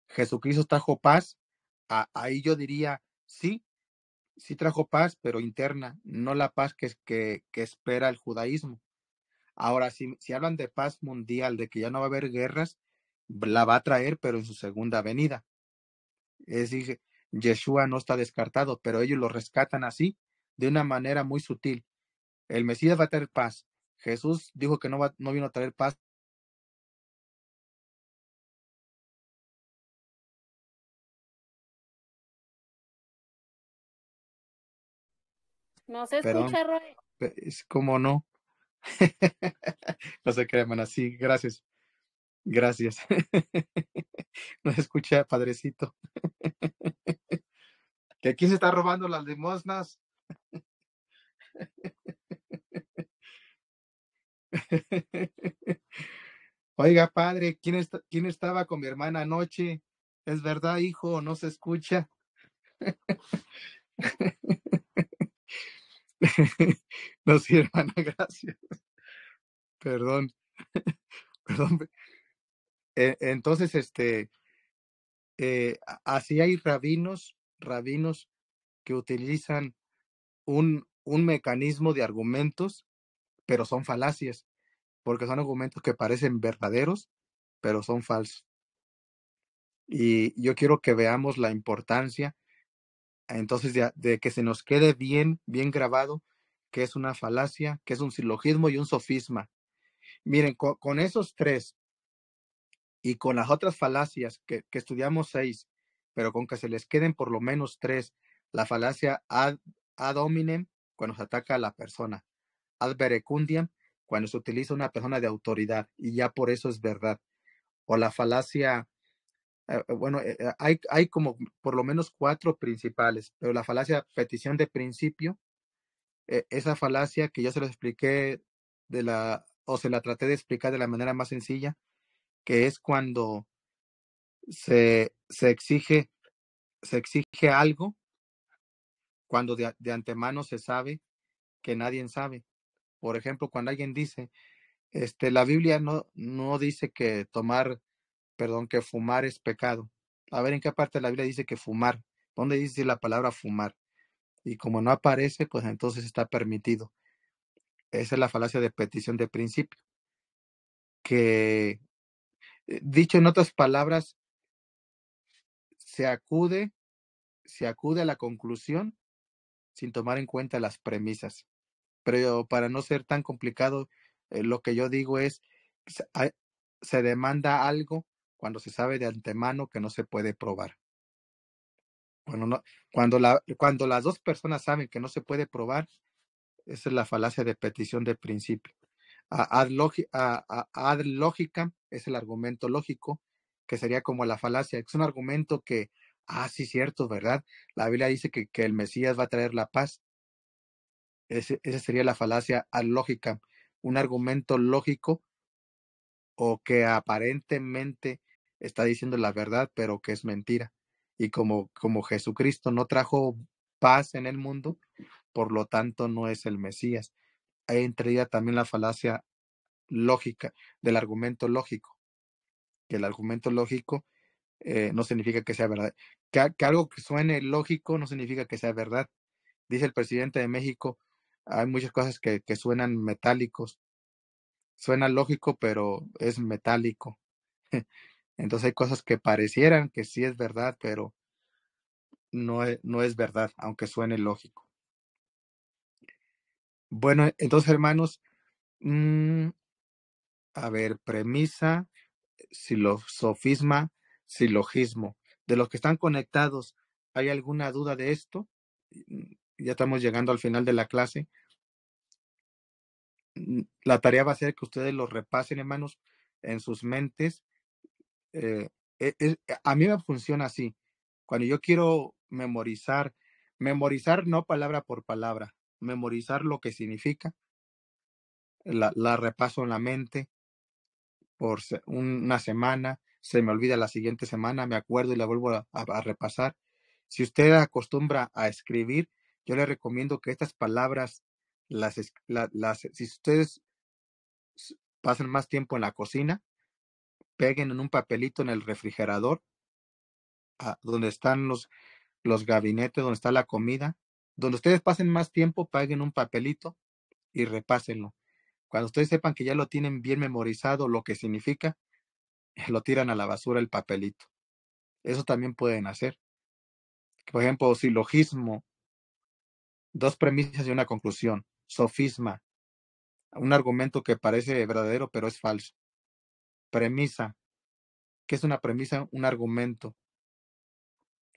Jesucristo trajo paz, ahí yo diría, sí, sí trajo paz, pero interna, no la paz que espera el judaísmo. Ahora, si hablan de paz mundial, de que ya no va a haber guerras, la va a traer, pero en su segunda venida. Es decir, Yeshua no está descartado, pero ellos lo rescatan así, de una manera muy sutil. El Mesías va a traer paz. Jesús dijo que no vino a traer paz. No se Perdón, escucha, Roy. es como no. No se crean, hermana. Sí, gracias. Gracias. No se escucha, padrecito. Que aquí se está robando las limosnas. Oiga, padre, ¿quién estaba con mi hermana anoche? ¿Es verdad, hijo? ¿No se escucha? No, sí, hermana, gracias. Perdón, perdón. Entonces, así hay rabinos que utilizan un mecanismo de argumentos, pero son falacias, porque son argumentos que parecen verdaderos, pero son falsos. Y yo quiero que veamos la importancia, entonces, de que se nos quede bien grabado que es una falacia, que es un silogismo y un sofisma. Miren, con esos tres y con las otras falacias que estudiamos 6, pero con que se les queden por lo menos 3, la falacia ad hominem, cuando se ataca a la persona, ad verecundiam, cuando se utiliza una persona de autoridad, y ya por eso es verdad. O la falacia, hay como por lo menos 4 principales, pero la falacia petición de principio, esa falacia que yo se lo expliqué o se la traté de explicar de la manera más sencilla, que es cuando se exige algo, cuando de antemano se sabe que nadie sabe. Por ejemplo, cuando alguien dice, la Biblia no dice que que fumar es pecado. A ver, ¿en qué parte de la Biblia dice que fumar? ¿Dónde dice la palabra fumar? Y como no aparece, pues entonces está permitido. Esa es la falacia de petición de principio. Que, dicho en otras palabras, se acude a la conclusión sin tomar en cuenta las premisas. Pero para no ser tan complicado, lo que yo digo es, se demanda algo cuando se sabe de antemano que no se puede probar. Cuando las dos personas saben que no se puede probar, esa es la falacia de petición de principio. Ad lógica es el argumento lógico, que sería como la falacia. Es un argumento que, sí, cierto, ¿verdad? La Biblia dice que el Mesías va a traer la paz. Esa sería la falacia ad lógica, un argumento lógico o que aparentemente está diciendo la verdad, pero que es mentira. Y como Jesucristo no trajo paz en el mundo, por lo tanto no es el Mesías. Ahí entraría también la falacia lógica, del argumento lógico, que el argumento lógico no significa que sea verdad. Que algo que suene lógico no significa que sea verdad. Dice el presidente de México, hay muchas cosas que suenan metálicos. Suena lógico, pero es metálico. Entonces hay cosas que parecieran que sí es verdad, pero no es verdad, aunque suene lógico. Bueno, entonces, hermanos, a ver, premisa, sofisma, silogismo. De los que están conectados, ¿hay alguna duda de esto? Ya estamos llegando al final de la clase. La tarea va a ser que ustedes lo repasen, hermanos, en sus mentes. A mí me funciona así. Cuando yo quiero memorizar no palabra por palabra, memorizar lo que significa, la repaso en la mente por una semana, se me olvida la siguiente semana, me acuerdo y la vuelvo a repasar. Si usted acostumbra a escribir, yo le recomiendo que estas palabras, si ustedes pasan más tiempo en la cocina, peguen en un papelito en el refrigerador donde están los gabinetes, donde está la comida, donde ustedes pasen más tiempo, paguen un papelito y repásenlo. Cuando ustedes sepan que ya lo tienen bien memorizado, lo que significa, lo tiran a la basura el papelito. Eso también pueden hacer. Por ejemplo, silogismo, 2 premisas y una conclusión. Sofisma, un argumento que parece verdadero pero es falso. Premisa, ¿qué es una premisa? Un argumento.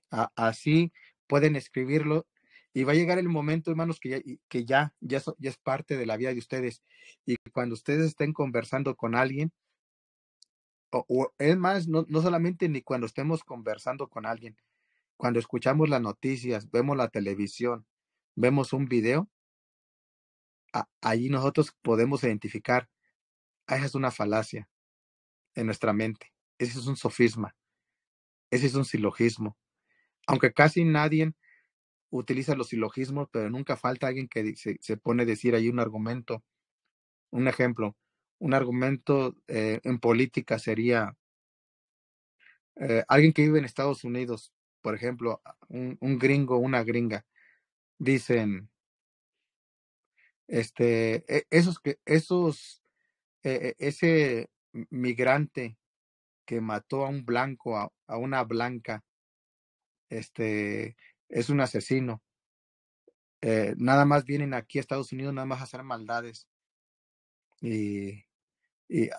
Así pueden escribirlo y va a llegar el momento, hermanos, ya es parte de la vida de ustedes. Y cuando ustedes estén conversando con alguien, o es más, no solamente ni cuando estemos conversando con alguien, cuando escuchamos las noticias, vemos la televisión, vemos un video, allí nosotros podemos identificar, esa es una falacia en nuestra mente, ese es un sofisma, ese es un silogismo. Aunque casi nadie utiliza los silogismos, pero nunca falta alguien que se pone a decir ahí un argumento. Un ejemplo, un argumento en política sería alguien que vive en Estados Unidos, por ejemplo, un gringo, una gringa, dicen, ese migrante que mató a un blanco, a una blanca, es un asesino. Nada más vienen aquí a Estados Unidos nada más a hacer maldades y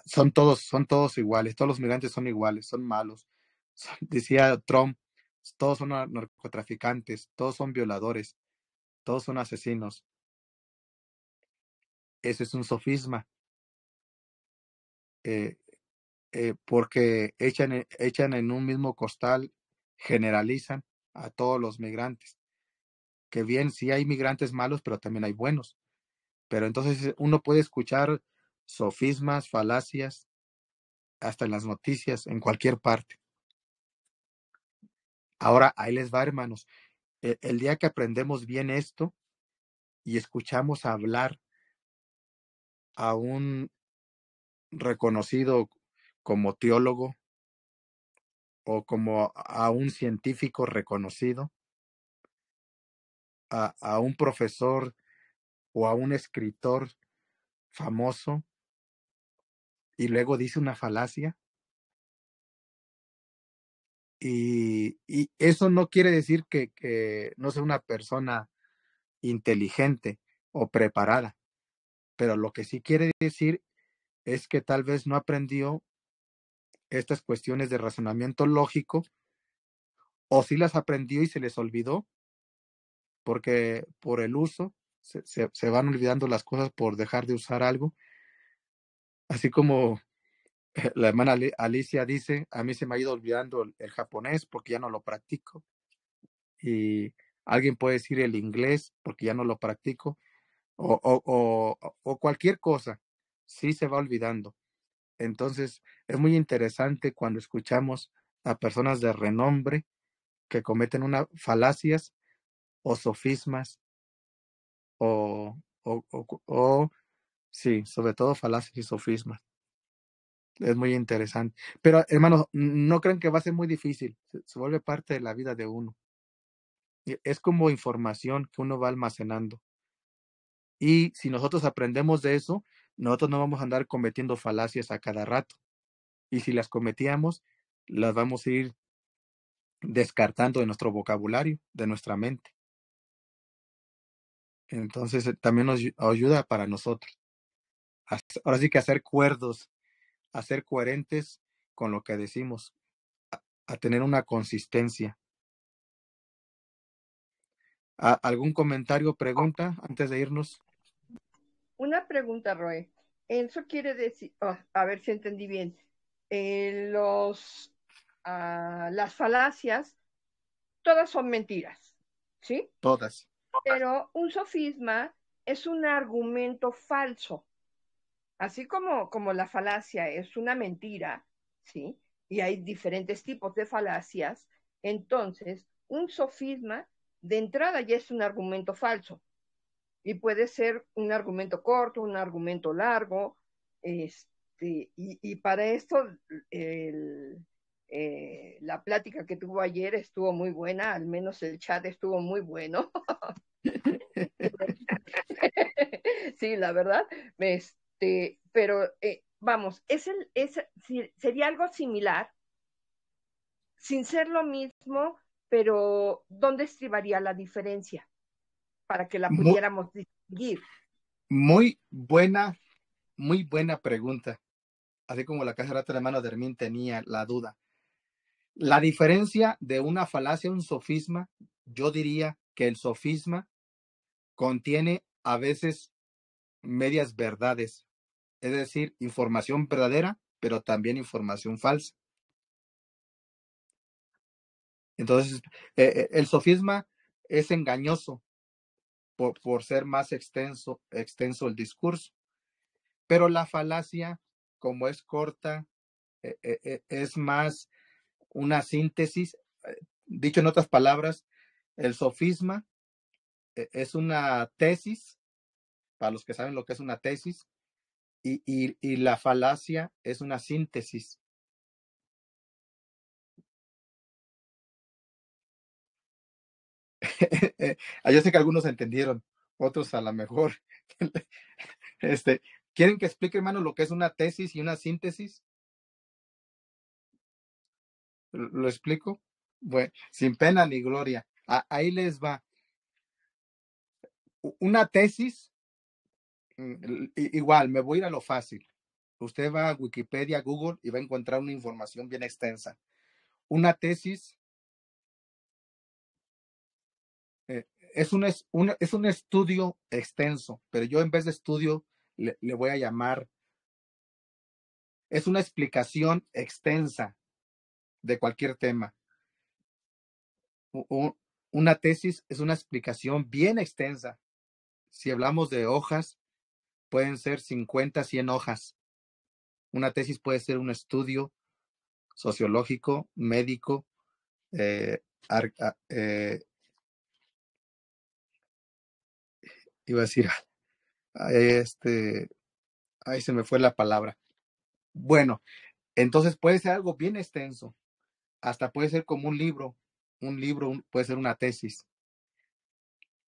son todos iguales, todos los migrantes son iguales, son malos. Decía Trump, todos son narcotraficantes, todos son violadores, todos son asesinos. Eso es un sofisma, porque echan en un mismo costal, generalizan a todos los migrantes. Que bien, sí hay migrantes malos, pero también hay buenos. Pero entonces uno puede escuchar sofismas, falacias, hasta en las noticias, en cualquier parte. Ahora, ahí les va, hermanos. El día que aprendemos bien esto y escuchamos hablar a un reconocido como teólogo o como a un científico reconocido, a un profesor o a un escritor famoso, y luego dice una falacia, y eso no quiere decir que no sea una persona inteligente o preparada, pero lo que sí quiere decir es que tal vez no aprendió estas cuestiones de razonamiento lógico, o sí las aprendió y se les olvidó, porque por el uso se van olvidando las cosas por dejar de usar algo. Así como la hermana Alicia dice, a mí se me ha ido olvidando el japonés porque ya no lo practico. Y alguien puede decir el inglés porque ya no lo practico. O cualquier cosa, sí se va olvidando. Entonces, es muy interesante cuando escuchamos a personas de renombre que cometen falacias o sofismas o sí, sobre todo falacias y sofismas. Es muy interesante. Pero, hermanos, no crean que va a ser muy difícil. Se vuelve parte de la vida de uno. Es como información que uno va almacenando. Y si nosotros aprendemos de eso, nosotros no vamos a andar cometiendo falacias a cada rato. Y si las cometíamos, las vamos a ir descartando de nuestro vocabulario, de nuestra mente. Entonces, también nos ayuda para nosotros. Ahora sí que hacer cuerdos, a ser coherentes con lo que decimos, a tener una consistencia. ¿Algún comentario o pregunta antes de irnos? Una pregunta, Roe. Eso quiere decir, a ver si entendí bien. Las falacias, todas son mentiras, ¿sí? Todas. Pero un sofisma es un argumento falso. Así como la falacia es una mentira, ¿sí? Y hay diferentes tipos de falacias, entonces un sofisma de entrada ya es un argumento falso. Y puede ser un argumento corto, un argumento largo, y para esto la plática que tuvo ayer estuvo muy buena, al menos el chat estuvo muy bueno. Sí, la verdad, pero vamos, sería algo similar, sin ser lo mismo, pero ¿dónde estribaría la diferencia para que la Muy, pudiéramos distinguir? muy buena pregunta. Así como la que hace rato el hermano Dermín tenía la duda. La diferencia de una falacia a un sofisma, yo diría que el sofisma contiene a veces medias verdades, es decir, información verdadera, pero también información falsa. Entonces, el sofisma es engañoso por ser más extenso el discurso, pero la falacia, como es corta, es más una síntesis. Dicho en otras palabras, el sofisma es una tesis, para los que saben lo que es una tesis, y la falacia es una síntesis. Yo sé que algunos entendieron, otros a lo mejor. ¿Quieren que explique, hermano, lo que es una tesis y una síntesis? ¿Lo explico? Bueno, sin pena ni gloria. Ahí les va. Una tesis, igual, me voy a ir a lo fácil. Usted va a Wikipedia, Google y va a encontrar una información bien extensa. Una tesis es un estudio extenso, pero yo en vez de estudio le voy a llamar, es una explicación extensa de cualquier tema. Una tesis es una explicación bien extensa. Si hablamos de hojas, pueden ser 50, 100 hojas. Una tesis puede ser un estudio sociológico, médico, iba a decir, ahí se me fue la palabra. Bueno, entonces puede ser algo bien extenso, hasta puede ser como un libro puede ser una tesis.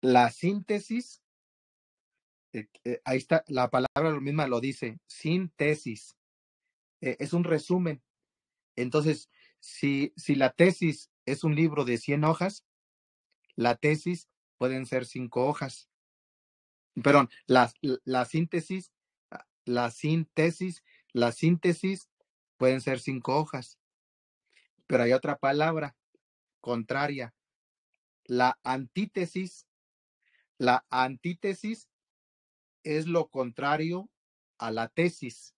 La síntesis, ahí está, la palabra lo misma lo dice, síntesis, es un resumen. Entonces, si la tesis es un libro de 100 hojas, la tesis pueden ser 5 hojas. Perdón, la síntesis pueden ser 5 hojas. Pero hay otra palabra contraria, la antítesis. La antítesis es lo contrario a la tesis.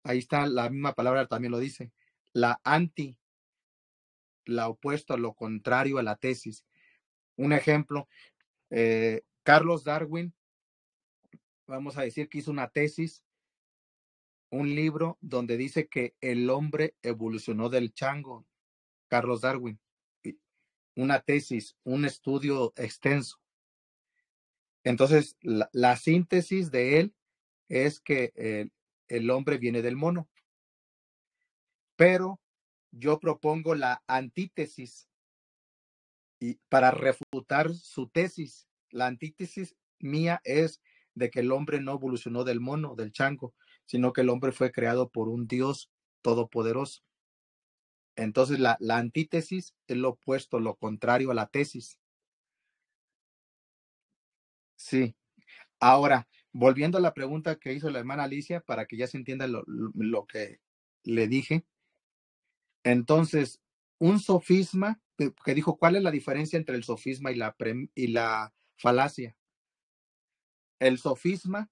Ahí está, la misma palabra también lo dice. La anti, la opuesta, lo contrario a la tesis. Un ejemplo, Carlos Darwin, vamos a decir que hizo una tesis, un libro donde dice que el hombre evolucionó del chango. Carlos Darwin, una tesis, un estudio extenso. Entonces, la síntesis de él es que el hombre viene del mono. Pero yo propongo la antítesis y para refutar su tesis. La antítesis mía es de que el hombre no evolucionó del mono, del chango, sino que el hombre fue creado por un Dios todopoderoso. Entonces, la antítesis es lo opuesto, lo contrario a la tesis. Sí. Ahora, volviendo a la pregunta que hizo la hermana Alicia, para que ya se entienda lo que le dije. Entonces, un sofisma, que dijo, ¿cuál es la diferencia entre el sofisma y la falacia? El sofisma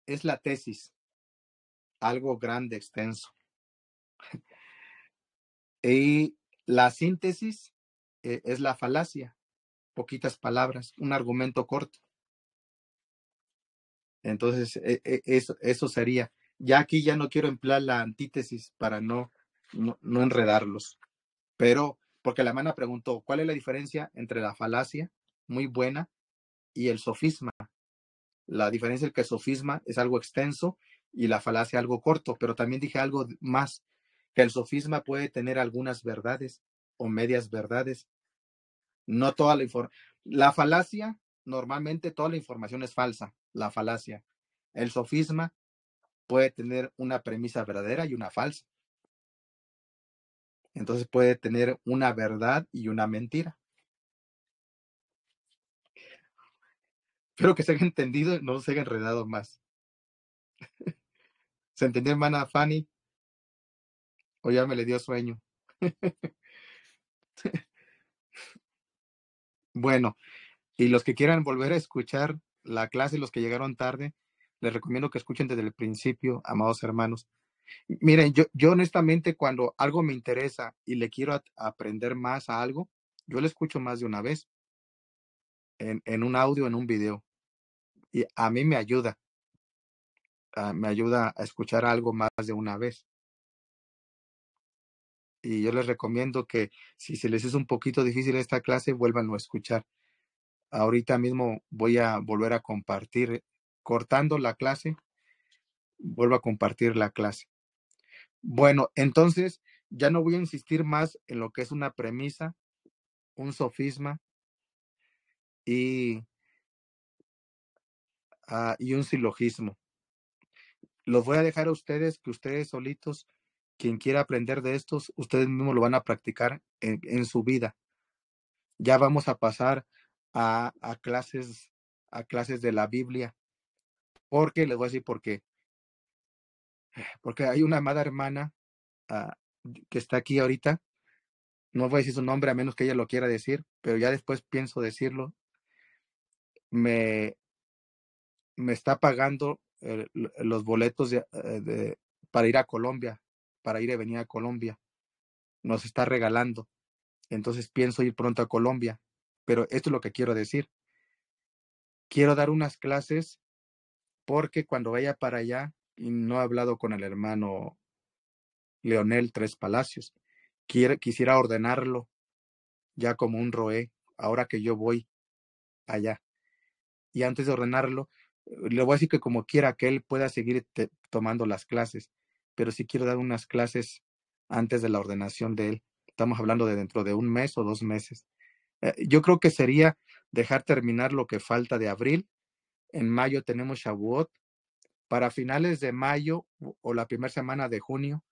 es la tesis, algo grande, extenso. Y la síntesis es la falacia, poquitas palabras, un argumento corto. Entonces, eso sería. Ya aquí ya no quiero emplear la antítesis para no enredarlos. Pero, porque la hermana preguntó, ¿cuál es la diferencia entre la falacia, muy buena, y el sofisma? La diferencia es que el sofisma es algo extenso y la falacia algo corto, pero también dije algo más, que el sofisma puede tener algunas verdades o medias verdades. No toda la información. La falacia, normalmente toda la información es falsa, la falacia. El sofisma puede tener una premisa verdadera y una falsa. Entonces puede tener una verdad y una mentira. Espero que se haya entendido y no se haya enredado más. ¿Se entendió, hermana Fanny? ¿O ya me le dio sueño? Bueno, y los que quieran volver a escuchar la clase, los que llegaron tarde, les recomiendo que escuchen desde el principio, amados hermanos. Miren, yo honestamente cuando algo me interesa y le quiero aprender más a algo, yo lo escucho más de una vez, en un audio, en un video. Y a mí me ayuda a escuchar algo más de una vez. Y yo les recomiendo que si se les es un poquito difícil esta clase, vuélvanlo a escuchar. Ahorita mismo voy a volver a compartir, cortando la clase, vuelvo a compartir la clase. Bueno, entonces ya no voy a insistir más en lo que es una premisa, un sofisma y un silogismo. Los voy a dejar a ustedes, que ustedes solitos, quien quiera aprender de estos, ustedes mismos lo van a practicar en su vida. Ya vamos a pasar a clases de la Biblia, porque les voy a decir por qué. Porque hay una amada hermana que está aquí ahorita, no voy a decir su nombre a menos que ella lo quiera decir, pero ya después pienso decirlo. Me está pagando los boletos para ir a Colombia, para ir y venir a Colombia. Nos está regalando. Entonces pienso ir pronto a Colombia. Pero esto es lo que quiero decir. Quiero dar unas clases porque cuando vaya para allá, y no he hablado con el hermano Leonel Tres Palacios, quisiera ordenarlo ya como un roé, ahora que yo voy allá. Y antes de ordenarlo, le voy a decir que como quiera que él pueda seguir tomando las clases, pero sí quiero dar unas clases antes de la ordenación de él. Estamos hablando de dentro de un mes o 2 meses. Yo creo que sería dejar terminar lo que falta de abril. En mayo tenemos Shavuot. Para finales de mayo o la primera semana de junio,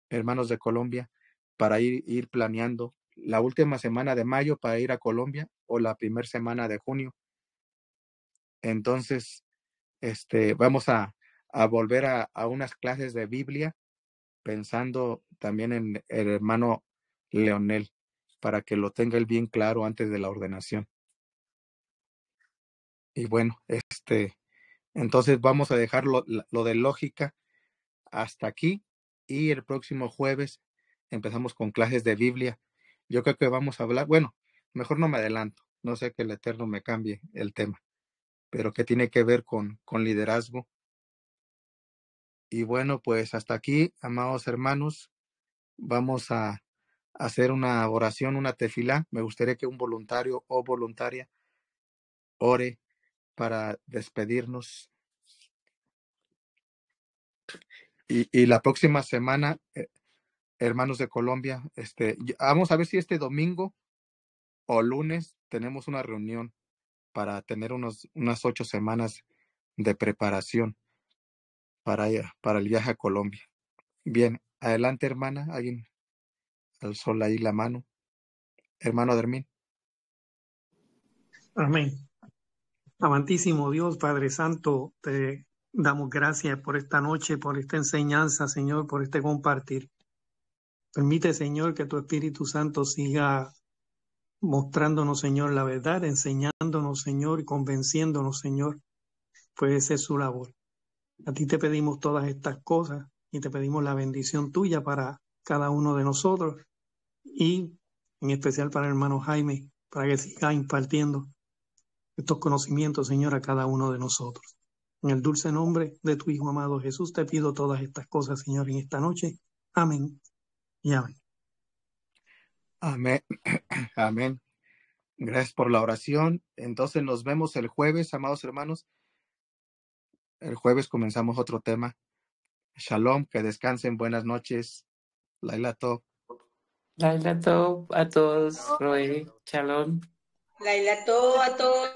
hermanos de Colombia, para ir planeando la última semana de mayo para ir a Colombia o la primera semana de junio. Entonces, vamos a volver a unas clases de Biblia, pensando también en el hermano Leonel, para que lo tenga él bien claro antes de la ordenación. Y bueno, entonces vamos a dejar lo de lógica hasta aquí, y el próximo jueves empezamos con clases de Biblia. Yo creo que vamos a hablar, bueno, mejor no me adelanto, no sé que el Eterno me cambie el tema, pero que tiene que ver con liderazgo. Y bueno, pues hasta aquí, amados hermanos, vamos a hacer una oración, una tefilá. Me gustaría que un voluntario o voluntaria ore para despedirnos. Y la próxima semana, hermanos de Colombia, vamos a ver si este domingo o lunes tenemos una reunión para tener unas 8 semanas de preparación para el viaje a Colombia. Bien, adelante, hermana. Alguien alzó ahí la mano. Hermano Dermín. Amén. Amantísimo Dios, Padre Santo, te damos gracias por esta noche, por esta enseñanza, Señor, por este compartir. Permite, Señor, que tu Espíritu Santo siga mostrándonos, Señor, la verdad, enseñándonos, Señor, y convenciéndonos, Señor, pues esa es su labor. A ti te pedimos todas estas cosas y te pedimos la bendición tuya para cada uno de nosotros y en especial para el hermano Jaime, para que siga impartiendo estos conocimientos, Señor, a cada uno de nosotros. En el dulce nombre de tu Hijo amado Jesús te pido todas estas cosas, Señor, en esta noche. Amén y amén. Amén. Amén. Gracias por la oración. Entonces nos vemos el jueves, amados hermanos. El jueves comenzamos otro tema. Shalom, que descansen, buenas noches. Laila Top. Laila Top a todos, Roe, Shalom. Laila, todo a todos.